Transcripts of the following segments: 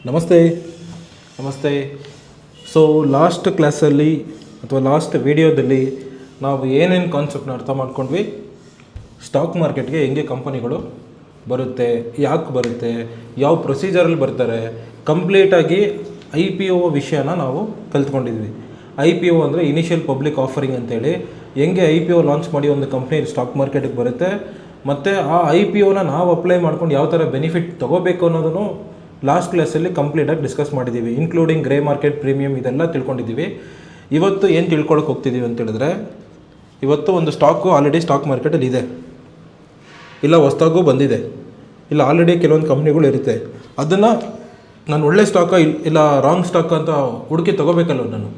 ನಮಸ್ತೆ ನಮಸ್ತೆ. So last ಕ್ಲಾಸಲ್ಲಿ ಅಥವಾ ಲಾಸ್ಟ್ ವಿಡಿಯೋದಲ್ಲಿ ನಾವು ಏನೇನು ಕಾನ್ಸೆಪ್ಟ್ನ ಅರ್ಥ ಮಾಡ್ಕೊಂಡ್ವಿ, ಸ್ಟಾಕ್ ಮಾರ್ಕೆಟ್ಗೆ ಹೆಂಗೆ ಕಂಪನಿಗಳು ಬರುತ್ತೆ, ಯಾಕೆ ಬರುತ್ತೆ, ಯಾವ ಪ್ರೊಸೀಜರಲ್ಲಿ ಬರ್ತಾರೆ, ಕಂಪ್ಲೀಟಾಗಿ IPO ವಿಷಯನ ನಾವು ಕಲ್ತ್ಕೊಂಡಿದ್ವಿ. IPO ಅಂದರೆ ಇನಿಷಿಯಲ್ ಪಬ್ಲಿಕ್ ಆಫರಿಂಗ್ ಅಂತೇಳಿ, ಹೆಂಗೆ IPO ಲಾಂಚ್ ಮಾಡಿ ಒಂದು ಕಂಪ್ನಿ ಸ್ಟಾಕ್ ಮಾರ್ಕೆಟಿಗೆ ಬರುತ್ತೆ, ಮತ್ತು ಆ IPOನ ನಾವು ಅಪ್ಲೈ ಮಾಡ್ಕೊಂಡು ಯಾವ ಥರ ಬೆನಿಫಿಟ್ ತೊಗೋಬೇಕು ಅನ್ನೋದನ್ನು ಲಾಸ್ಟ್ ಕ್ಲಾಸಲ್ಲಿ ಕಂಪ್ಲೀಟಾಗಿ ಡಿಸ್ಕಸ್ ಮಾಡಿದ್ದೀವಿ. ಇನ್ಕ್ಲೂಡಿಂಗ್ ಗ್ರೇ ಮಾರ್ಕೆಟ್, ಪ್ರೀಮಿಯಮ್, ಇದೆಲ್ಲ ತಿಳ್ಕೊಂಡಿದ್ದೀವಿ. ಇವತ್ತು ಏನು ತಿಳ್ಕೊಳಕ್ಕೆ ಹೋಗ್ತಿದ್ದೀವಿ ಅಂತ ಹೇಳಿದ್ರೆ, ಇವತ್ತು ಒಂದು ಸ್ಟಾಕು ಆಲ್ರೆಡಿ ಸ್ಟಾಕ್ ಮಾರ್ಕೆಟಲ್ಲಿ ಇದೆ, ಇಲ್ಲ ಹೊಸ್ದಾಗೂ ಬಂದಿದೆ, ಇಲ್ಲ ಆಲ್ರೆಡಿ ಕೆಲವೊಂದು ಕಂಪ್ನಿಗಳು ಇರುತ್ತೆ. ಅದನ್ನು ನಾನು ಒಳ್ಳೆ ಸ್ಟಾಕ ಇಲ್ಲ ರಾಂಗ್ ಸ್ಟಾಕ್ ಅಂತ ಹುಡುಕಿ ತೊಗೋಬೇಕಲ್ಲ ನಾನು.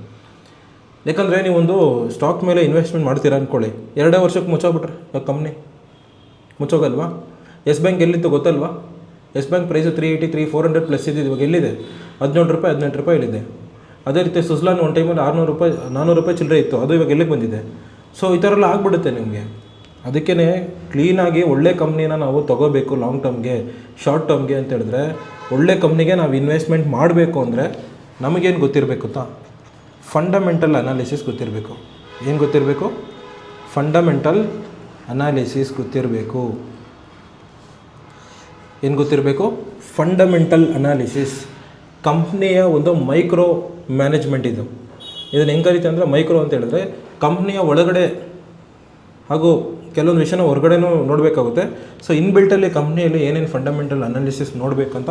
ಯಾಕಂದರೆ ನೀವೊಂದು ಸ್ಟಾಕ್ ಮೇಲೆ ಇನ್ವೆಸ್ಟ್ಮೆಂಟ್ ಮಾಡ್ತೀರಾ ಅಂದ್ಕೊಳ್ಳಿ, 2 ವರ್ಷಕ್ಕೆ ಮುಚ್ಚೋಗ್ಬಿಟ್ರೆ ಆ ಕಂಪ್ನಿ ಮುಚ್ಚೋಗಲ್ವಾ? ಎಸ್ ಬ್ಯಾಂಕ್ ಎಲ್ಲಿತ್ತು ಗೊತ್ತಲ್ವಾ? ಎಸ್ ಬ್ಯಾಂಕ್ ಪ್ರೈಸು 380, 400 ಪ್ಲಸ್ ಇದ್ದಿದ್ದು, ಇವಾಗ ಎಲ್ಲಿದೆ? 17 ರೂಪಾಯಿ, 18 ರೂಪಾಯಿ ಇಲ್ಲಿದೆ. ಅದೇ ರೀತಿ ಸುಜ್ಲಾನ್ ಒಂದು ಟೈಮಲ್ಲಿ 600 ರೂಪಾಯಿ, 400 ರೂಪಾಯಿ ಚಿಲ್ಲರೆ ಇತ್ತು, ಅದು ಇವಾಗ ಎಲ್ಲಿಗೆ ಬಂದಿದೆ? ಸೊ ಈ ಥರ ಎಲ್ಲ ಆಗಿಬಿಡುತ್ತೆ ನಿಮಗೆ. ಅದಕ್ಕೇ ಕ್ಲೀನಾಗಿ ಒಳ್ಳೆ ಕಂಪ್ನಿನ ನಾವು ತೊಗೋಬೇಕು. ಲಾಂಗ್ ಟರ್ಮ್ಗೆ, ಶಾರ್ಟ್ ಟರ್ಮ್ಗೆ ಅಂತ ಹೇಳಿದ್ರೆ ಒಳ್ಳೆ ಕಂಪ್ನಿಗೆ ನಾವು ಇನ್ವೆಸ್ಟ್ಮೆಂಟ್ ಮಾಡಬೇಕು ಅಂದರೆ ನಮಗೇನು ಗೊತ್ತಿರಬೇಕು ಗೊತ್ತಾ? ಫಂಡಮೆಂಟಲ್ ಅನಾಲಿಸಿಸ್ ಗೊತ್ತಿರಬೇಕು. ಏನು ಗೊತ್ತಿರಬೇಕು? ಫಂಡಮೆಂಟಲ್ ಅನಾಲಿಸಿಸ್ ಗೊತ್ತಿರಬೇಕು. ಏನು ಗೊತ್ತಿರಬೇಕು? Fundamental analysis. ಕಂಪ್ನಿಯ ಒಂದು ಮೈಕ್ರೋ ಮ್ಯಾನೇಜ್ಮೆಂಟ್ ಇದು. ಇದನ್ನು ಹೆಂಗೆ ಕರೀತೀವಿ ಅಂದರೆ, ಮೈಕ್ರೋ ಅಂತ ಹೇಳಿದ್ರೆ ಕಂಪ್ನಿಯ ಒಳಗಡೆ ಹಾಗೂ ಕೆಲವೊಂದು ವಿಷಯನ ಹೊರಗಡೆನೂ ನೋಡಬೇಕಾಗುತ್ತೆ. ಸೊ ಇನ್ಬಿಲ್ಟಲ್ಲಿ ಕಂಪ್ನಿಯಲ್ಲಿ ಏನೇನು ಫಂಡಮೆಂಟಲ್ ಅನಾಲಿಸಿಸ್ ನೋಡಬೇಕಂತ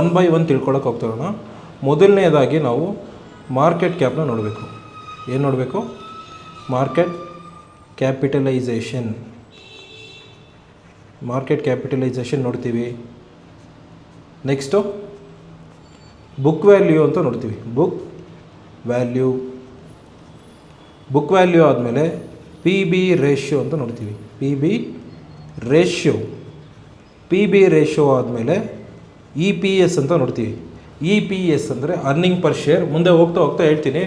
1 by 1 ತಿಳ್ಕೊಳಕ್ಕೆ ಹೋಗ್ತಿರೋಣ. ಮೊದಲನೇದಾಗಿ ನಾವು ಮಾರ್ಕೆಟ್ ಕ್ಯಾಪ್ನ ನೋಡಬೇಕು. ಏನು ನೋಡಬೇಕು? Market capitalisation. ಮಾರ್ಕೆಟ್ ಕ್ಯಾಪಿಟಲೈಸೇಷನ್ ನೋಡ್ತೀವಿ. ನೆಕ್ಸ್ಟು ಬುಕ್ ವ್ಯಾಲ್ಯೂ ಅಂತ ನೋಡ್ತೀವಿ. ಬುಕ್ ವ್ಯಾಲ್ಯೂ ಆದಮೇಲೆ PB ರೇಷ್ಯೋ ಅಂತ ನೋಡ್ತೀವಿ. PB ರೇಷ್ಯೋ ಆದಮೇಲೆ EPS ಅಂತ ನೋಡ್ತೀವಿ. EPS ಅಂದರೆ ಅರ್ನಿಂಗ್ ಪರ್ ಶೇರ್. ಮುಂದೆ ಹೋಗ್ತಾ ಹೇಳ್ತೀನಿ,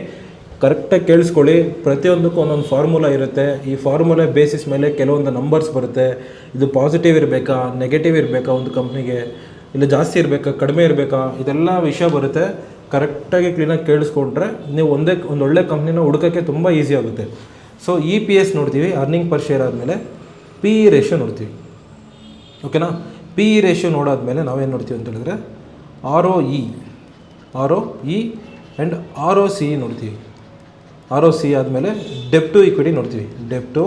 ಕರೆಕ್ಟಾಗಿ ಕೇಳಿಸ್ಕೊಳ್ಳಿ. ಪ್ರತಿಯೊಂದಕ್ಕೂ ಒಂದೊಂದು ಫಾರ್ಮುಲಾ ಇರುತ್ತೆ. ಈ ಫಾರ್ಮುಲಾ ಬೇಸಿಸ್ ಮೇಲೆ ಕೆಲವೊಂದು ನಂಬರ್ಸ್ ಬರುತ್ತೆ. ಇದು ಪಾಸಿಟಿವ್ ಇರಬೇಕಾ, ನೆಗೆಟಿವ್ ಇರಬೇಕಾ, ಒಂದು ಕಂಪ್ನಿಗೆ ಇಲ್ಲ ಜಾಸ್ತಿ ಇರಬೇಕಾ, ಕಡಿಮೆ ಇರಬೇಕಾ, ಇದೆಲ್ಲ ವಿಷಯ ಬರುತ್ತೆ. ಕರೆಕ್ಟಾಗಿ ಕ್ಲೀನಾಗಿ ಕೇಳಿಸ್ಕೊಂಡ್ರೆ ನೀವು ಒಂದು ಒಳ್ಳೆ ಕಂಪ್ನಿನ ಹುಡುಕೋಕ್ಕೆ ತುಂಬ ಈಸಿ ಆಗುತ್ತೆ. ಸೊ EPS ನೋಡ್ತೀವಿ, ಅರ್ನಿಂಗ್ ಪರ್ ಶೇರ್ ಆದಮೇಲೆ PE ರೇಷ್ಯೋ ನೋಡ್ತೀವಿ. ಓಕೆನಾ? PE ರೇಷ್ಯೋ ನೋಡಾದ್ಮೇಲೆ ನಾವೇನು ನೋಡ್ತೀವಿ ಅಂತ ಹೇಳಿದ್ರೆ ROE ಆ್ಯಂಡ್ ROCE ನೋಡ್ತೀವಿ. ROCE ಆದಮೇಲೆ ಡೆಪ್ ಟು ಈಕ್ವಿಟಿ ನೋಡ್ತೀವಿ. Debt to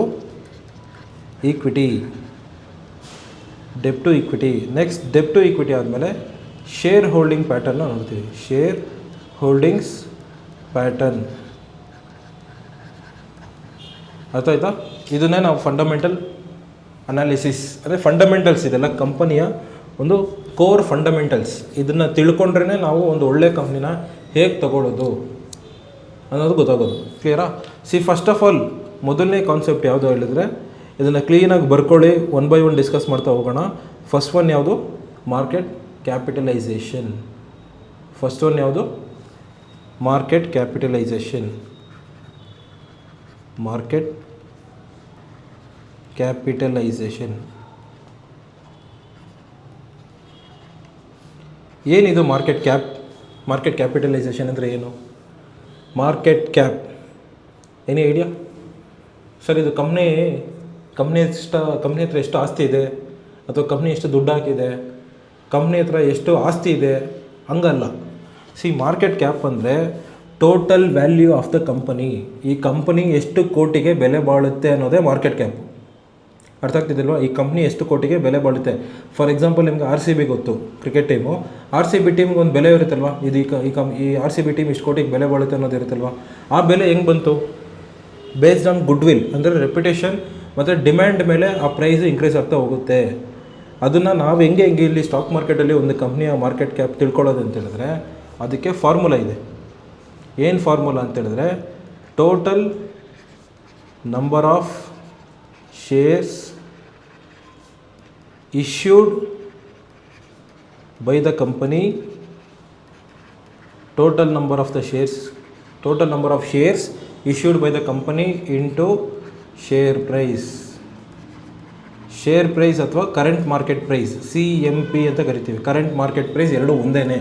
equity. Next debt to equity ಆದಮೇಲೆ ಶೇರ್ ಹೋಲ್ಡಿಂಗ್ ಪ್ಯಾಟರ್ನ ನೋಡ್ತೀವಿ. Share holdings pattern. ಅರ್ಥ ಆಯ್ತಾ? ಇದನ್ನೇ ನಾವು ಫಂಡಮೆಂಟಲ್ ಅನಾಲಿಸಿಸ್ ಅಂದರೆ ಫಂಡಮೆಂಟಲ್ಸ್, ಇದೆಲ್ಲ ಕಂಪನಿಯ ಒಂದು ಕೋರ್ ಫಂಡಮೆಂಟಲ್ಸ್. ಇದನ್ನು ತಿಳ್ಕೊಂಡ್ರೇ ನಾವು ಒಂದು ಒಳ್ಳೆ ಕಂಪ್ನಿನ ಹೇಗೆ ತಗೊಳ್ಳೋದು ಅನ್ನೋದು ಗೊತ್ತಾಗೋದು. ಕ್ಲಿಯರಾ? ಫಸ್ಟ್ ಆಫ್ ಆಲ್ ಮೊದಲನೇ ಕಾನ್ಸೆಪ್ಟ್ ಯಾವುದು ಹೇಳಿದ್ರೆ, ಇದನ್ನು ಕ್ಲೀನಾಗಿ ಬರ್ಕೊಳ್ಳಿ. 1 by 1 ಡಿಸ್ಕಸ್ ಮಾಡ್ತಾ ಹೋಗೋಣ. ಫಸ್ಟ್ ಒನ್ ಯಾವುದು? Market capitalisation. Market capitalisation. ಏನಿದು ಮಾರ್ಕೆಟ್ ಕ್ಯಾಪಿಟಲೈಸೇಷನ್ ಅಂದರೆ ಏನು? ಮಾರ್ಕೆಟ್ ಕ್ಯಾಪ್, ಏನೇ ಐಡಿಯಾ? ಸರ್, ಇದು ಕಂಪ್ನಿ ಹತ್ರ ಎಷ್ಟು ಆಸ್ತಿ ಇದೆ, ಅಥವಾ ಕಂಪ್ನಿ ಎಷ್ಟು ದುಡ್ಡು ಹಾಕಿದೆ, ಕಂಪ್ನಿ ಹತ್ರ ಎಷ್ಟು ಆಸ್ತಿ ಇದೆ, ಹಂಗಲ್ಲ. ಮಾರ್ಕೆಟ್ ಕ್ಯಾಪ್ ಅಂದರೆ total value of the company. ಈ ಕಂಪನಿ ಎಷ್ಟು ಕೋಟಿಗೆ ಬೆಲೆ ಬಾಳುತ್ತೆ ಅನ್ನೋದೇ ಮಾರ್ಕೆಟ್ ಕ್ಯಾಪ್. ಅರ್ಥ ಆಗ್ತಿದ್ದಿಲ್ವಾ? ಈ ಕಂಪ್ನಿ ಎಷ್ಟು ಕೋಟಿಗೆ ಬೆಲೆ ಬಾಳುತ್ತೆ. ಫಾರ್ ಎಕ್ಸಾಂಪಲ್, ನಿಮ್ಗೆ RCB ಗೊತ್ತು, ಕ್ರಿಕೆಟ್ ಟೀಮು. RCB ಟೀಮ್ಗೆ ಒಂದು ಬೆಲೆ ಇರುತ್ತಲ್ವ, ಇದು ಈ RCB ಟೀಮ್ ಇಷ್ಟು ಕೋಟಿಗೆ ಬೆಲೆ ಬಾಳುತ್ತೆ ಅನ್ನೋದು ಇರುತ್ತಲ್ವ. ಆ ಬೆಲೆ ಹೆಂಗೆ ಬಂತು? ಬೇಸ್ಡ್ ಆನ್ ಗುಡ್ ವಿಲ್, ಅಂದರೆ ರೆಪ್ಯುಟೇಷನ್ ಮತ್ತು ಡಿಮ್ಯಾಂಡ್ ಮೇಲೆ ಆ ಪ್ರೈಸ್ ಇನ್ಕ್ರೀಸ್ ಆಗ್ತಾ ಹೋಗುತ್ತೆ. ಅದನ್ನು ನಾವು ಹೆಂಗೆ ಇಲ್ಲಿ ಸ್ಟಾಕ್ ಮಾರ್ಕೆಟಲ್ಲಿ ಒಂದು ಕಂಪ್ನಿಯ ಮಾರ್ಕೆಟ್ ಕ್ಯಾಪ್ ತಿಳ್ಕೊಳ್ಳೋದು ಅಂತ ಹೇಳಿದ್ರೆ, ಅದಕ್ಕೆ ಫಾರ್ಮುಲಾ ಇದೆ. ಏನು ಫಾರ್ಮುಲಾ ಅಂತ ಹೇಳಿದ್ರೆ, total number of shares issued by the company, total number of shares issued by the company into share price. ಅಥವಾ ಕರೆಂಟ್ ಮಾರ್ಕೆಟ್ ಪ್ರೈಸ್, CMP ಅಂತ ಕರಿತೀವಿ. ಕರೆಂಟ್ ಮಾರ್ಕೆಟ್ ಪ್ರೈಸ್ ಎರಡು ಒಂದೇ.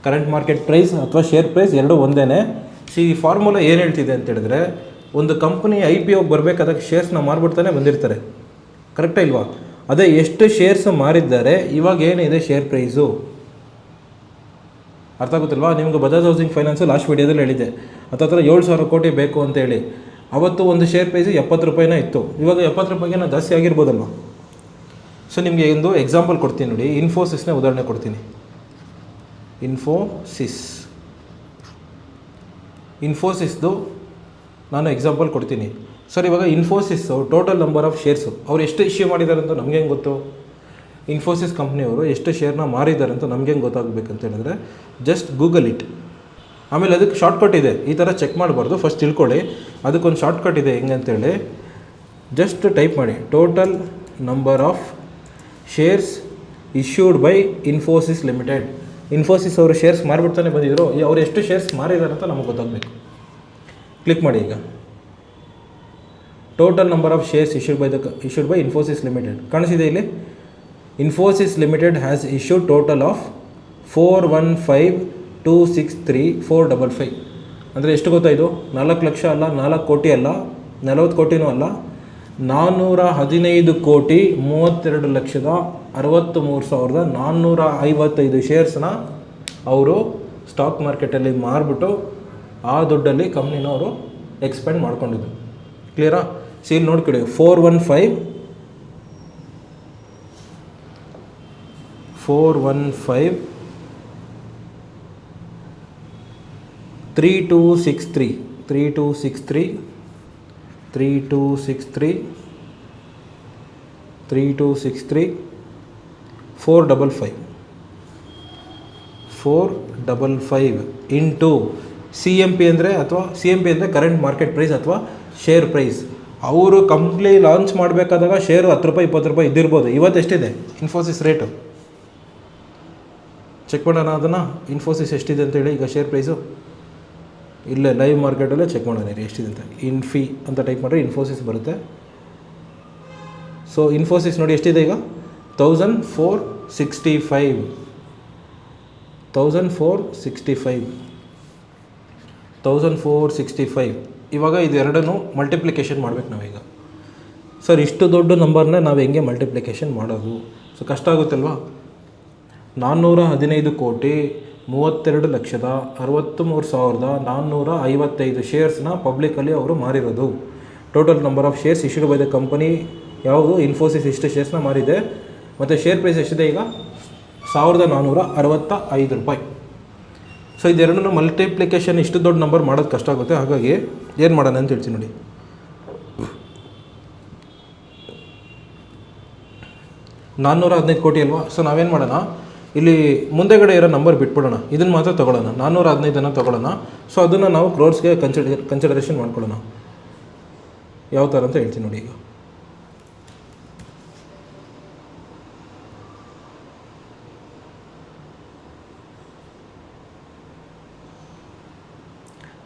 ಕರೆಂಟ್ ಮಾರ್ಕೆಟ್ ಪ್ರೈಸ್ ಅಥವಾ ಶೇರ್ ಪ್ರೈಸ್ ಎರಡೂ ಒಂದೇ. ಈ formula ಏನು ಹೇಳ್ತಿದೆ ಅಂತ ಹೇಳಿದ್ರೆ, ಒಂದು ಕಂಪ್ನಿ IPO ಬರಬೇಕಾದಾಗ ಶೇರ್ಸ್ನ ಮಾರ್ಬಿಡ್ತಾನೆ ಬಂದಿರ್ತಾರೆ, ಕರೆಕ್ಟಾ ಇಲ್ವಾ? ಅದೇ ಎಷ್ಟು ಶೇರ್ಸ್ ಮಾರಿದ್ದಾರೆ, ಇವಾಗ ಏನಿದೆ ಶೇರ್ ಪ್ರೈಸು, ಅರ್ಥ ಆಗುತ್ತಲ್ವಾ ನಿಮ್ಗೆ? ಬಜಾಜ್ ಹೌಸಿಂಗ್ ಫೈನಾನ್ಸು ಲಾಸ್ಟ್ ವೀಡಿಯೋದಲ್ಲಿ ಹೇಳಿದೆ, ಹತ್ತತ್ರ 7,000 ಕೋಟಿ ಬೇಕು ಅಂತೇಳಿ. ಅವತ್ತು ಒಂದು ಶೇರ್ ಪ್ರೈಸು 70 ರೂಪಾಯಿನ ಇತ್ತು, ಇವಾಗ 70 ರೂಪಾಯಿಗೆ ಜಾಸ್ತಿ ಆಗಿರ್ಬೋದಲ್ವ? ಸೊ ನಿಮಗೆ ಒಂದು ಎಕ್ಸಾಂಪಲ್ ಕೊಡ್ತೀನಿ ನೋಡಿ, ಇನ್ಫೋಸಿಸ್ನ ಉದಾಹರಣೆ ಕೊಡ್ತೀನಿ. ಇನ್ಫೋಸಿಸ್ದು ನಾನು ಎಕ್ಸಾಂಪಲ್ ಕೊಡ್ತೀನಿ. ಸರ್ ಇವಾಗ Infosys total number of shares ಅವ್ರು ಎಷ್ಟು ಇಶ್ಯೂ ಮಾಡಿದ್ದಾರೆ ಅಂತ ನಮ್ಗೆ ಹೆಂಗೆ ಗೊತ್ತು? ಇನ್ಫೋಸಿಸ್ ಕಂಪ್ನಿಯವರು ಎಷ್ಟು ಶೇರ್ನ ಮಾರಿದ್ದಾರೆ ಅಂತ ನಮ್ಗೆ ಹೆಂಗೆ ಗೊತ್ತಾಗಬೇಕಂತ ಹೇಳಿದ್ರೆ, ಜಸ್ಟ್ ಗೂಗಲ್ ಇಟ್. ಆಮೇಲೆ ಅದಕ್ಕೆ ಶಾರ್ಟ್ಕಟ್ ಇದೆ, ಈ ಥರ ಚೆಕ್ ಮಾಡಬಾರ್ದು, ಫಸ್ಟ್ ತಿಳ್ಕೊಳ್ಳಿ. ಅದಕ್ಕೊಂದು ಶಾರ್ಟ್ಕಟ್ ಇದೆ, ಹೆಂಗೆ ಅಂತೇಳಿ ಜಸ್ಟ್ ಟೈಪ್ ಮಾಡಿ, total number of shares issued by Infosys limited. Infosys ಅವರು ಶೇರ್ಸ್ ಮಾರಿಬಿಡ್ತಾನೆ ಬಂದಿದ್ರು, ಅವ್ರು ಎಷ್ಟು ಶೇರ್ಸ್ ಮಾರಿದ್ದಾರೆ ಅಂತ ನಮಗೆ ಗೊತ್ತಾಗಬೇಕು. ಕ್ಲಿಕ್ ಮಾಡಿ. ಈಗ total number of shares issued by Infosys limited ಕಾಣಿಸಿದೆ ಇಲ್ಲಿ. Infosys limited has issued total of 415,263,455. ಅಂದರೆ ಎಷ್ಟು ಗೊತ್ತಾಯಿತು? 4 ಲಕ್ಷ ಅಲ್ಲ, 4 ಕೋಟಿ ಅಲ್ಲ, 40 ಕೋಟಿನೂ ಅಲ್ಲ, 415,32,63,455 ಶೇರ್ಸ್ನ ಅವರು ಸ್ಟಾಕ್ ಮಾರ್ಕೆಟಲ್ಲಿ ಮಾರ್ಬಿಟ್ಟು ಆ ದುಡ್ಡಲ್ಲಿ ಕಂಪ್ನಿನವರು ಎಕ್ಸ್ಪೆಂಡ್ ಮಾಡ್ಕೊಂಡಿದ್ದು. ಕ್ಲಿಯರಾ? ಸೀಲ್ ನೋಡ್ಕೊಳ್ಳಿ, 455 ಇಂಟು CMP ಅಂದರೆ ಕರೆಂಟ್ ಮಾರ್ಕೆಟ್ ಪ್ರೈಸ್ ಅಥವಾ ಶೇರ್ ಪ್ರೈಸ್. ಅವರು ಕಂಪ್ನಿ ಲಾಂಚ್ ಮಾಡಬೇಕಾದಾಗ ಶೇರು 10 ರೂಪಾಯಿ 20 ರೂಪಾಯಿ ಇದ್ದಿರ್ಬೋದು. ಇವತ್ತು ಎಷ್ಟಿದೆ ಇನ್ಫೋಸಿಸ್ ರೇಟು? ಚೆಕ್ ಮಾಡೋಣ ಅದನ್ನು, ಇನ್ಫೋಸಿಸ್ ಎಷ್ಟಿದೆ ಅಂತೇಳಿ. ಈಗ ಶೇರ್ ಪ್ರೈಸು ಇಲ್ಲೇ ಲೈವ್ ಮಾರ್ಕೆಟಲ್ಲೇ ಚೆಕ್ ಮಾಡೋಣ ಎಷ್ಟಿದೆ ಅಂತ. ಇನ್ಫಿ ಅಂತ ಟೈಪ್ ಮಾಡಿದ್ರೆ ಇನ್ಫೋಸಿಸ್ ಬರುತ್ತೆ. ಸೊ ಇನ್ಫೋಸಿಸ್ ನೋಡಿ ಎಷ್ಟಿದೆ ಈಗ, 1465. ಇವಾಗ ಇದೆರಡನ್ನೂ ಮಲ್ಟಿಪ್ಲಿಕೇಶನ್ ಮಾಡ್ಬೇಕು ನಾವೀಗ. ಸರ್ ಇಷ್ಟು ದೊಡ್ಡ ನಂಬರ್ನ ನಾವು ಹೆಂಗೆ ಮಲ್ಟಿಪ್ಲಿಕೇಶನ್ ಮಾಡೋದು? ಸೊ ಕಷ್ಟ ಆಗುತ್ತಲ್ವಾ? 412,32,63,455 ಶೇರ್ಸ್ನ ಪಬ್ಲಿಕಲ್ಲಿ ಅವರು ಮಾರಿರೋದು. Total number of shares issued by the company ಯಾವುದು? ಇನ್ಫೋಸಿಸ್ ಇಷ್ಟು ಶೇರ್ಸ್ನ ಮಾರಿದೆ. ಮತ್ತು ಶೇರ್ ಪ್ರೈಸ್ ಎಷ್ಟಿದೆ ಈಗ? 1,465 ರೂಪಾಯಿ. ಸೊ ಇದೆರಡನ್ನೂ ಮಲ್ಟಿಪ್ಲಿಕೇಶನ್ ಇಷ್ಟು ದೊಡ್ಡ ನಂಬರ್ ಮಾಡೋದು ಕಷ್ಟ ಆಗುತ್ತೆ. ಹಾಗಾಗಿ ಏನು ಮಾಡೋಣ ಅಂತ ಹೇಳ್ತೀನಿ ನೋಡಿ. 415 ಕೋಟಿ ಅಲ್ವಾ? ಸೊ ನಾವೇನು ಮಾಡೋಣ, ಇಲ್ಲಿ ಮುಂದೆಗಡೆ ಇರೋ ನಂಬರ್ ಬಿಟ್ಬಿಡೋಣ, ಇದನ್ನು ಮಾತ್ರ ತೊಗೊಳ್ಳೋಣ, 415 ತೊಗೊಳ್ಳೋಣ. ಸೊ ಅದನ್ನು ನಾವು ಕ್ರೋರ್ಸ್ಗೆ ಕನ್ಸಿಡರೇಷನ್ ಮಾಡ್ಕೊಳ್ಳೋಣ. ಯಾವ ಥರ ಅಂತ ಹೇಳ್ತೀನಿ ನೋಡಿ. ಈಗ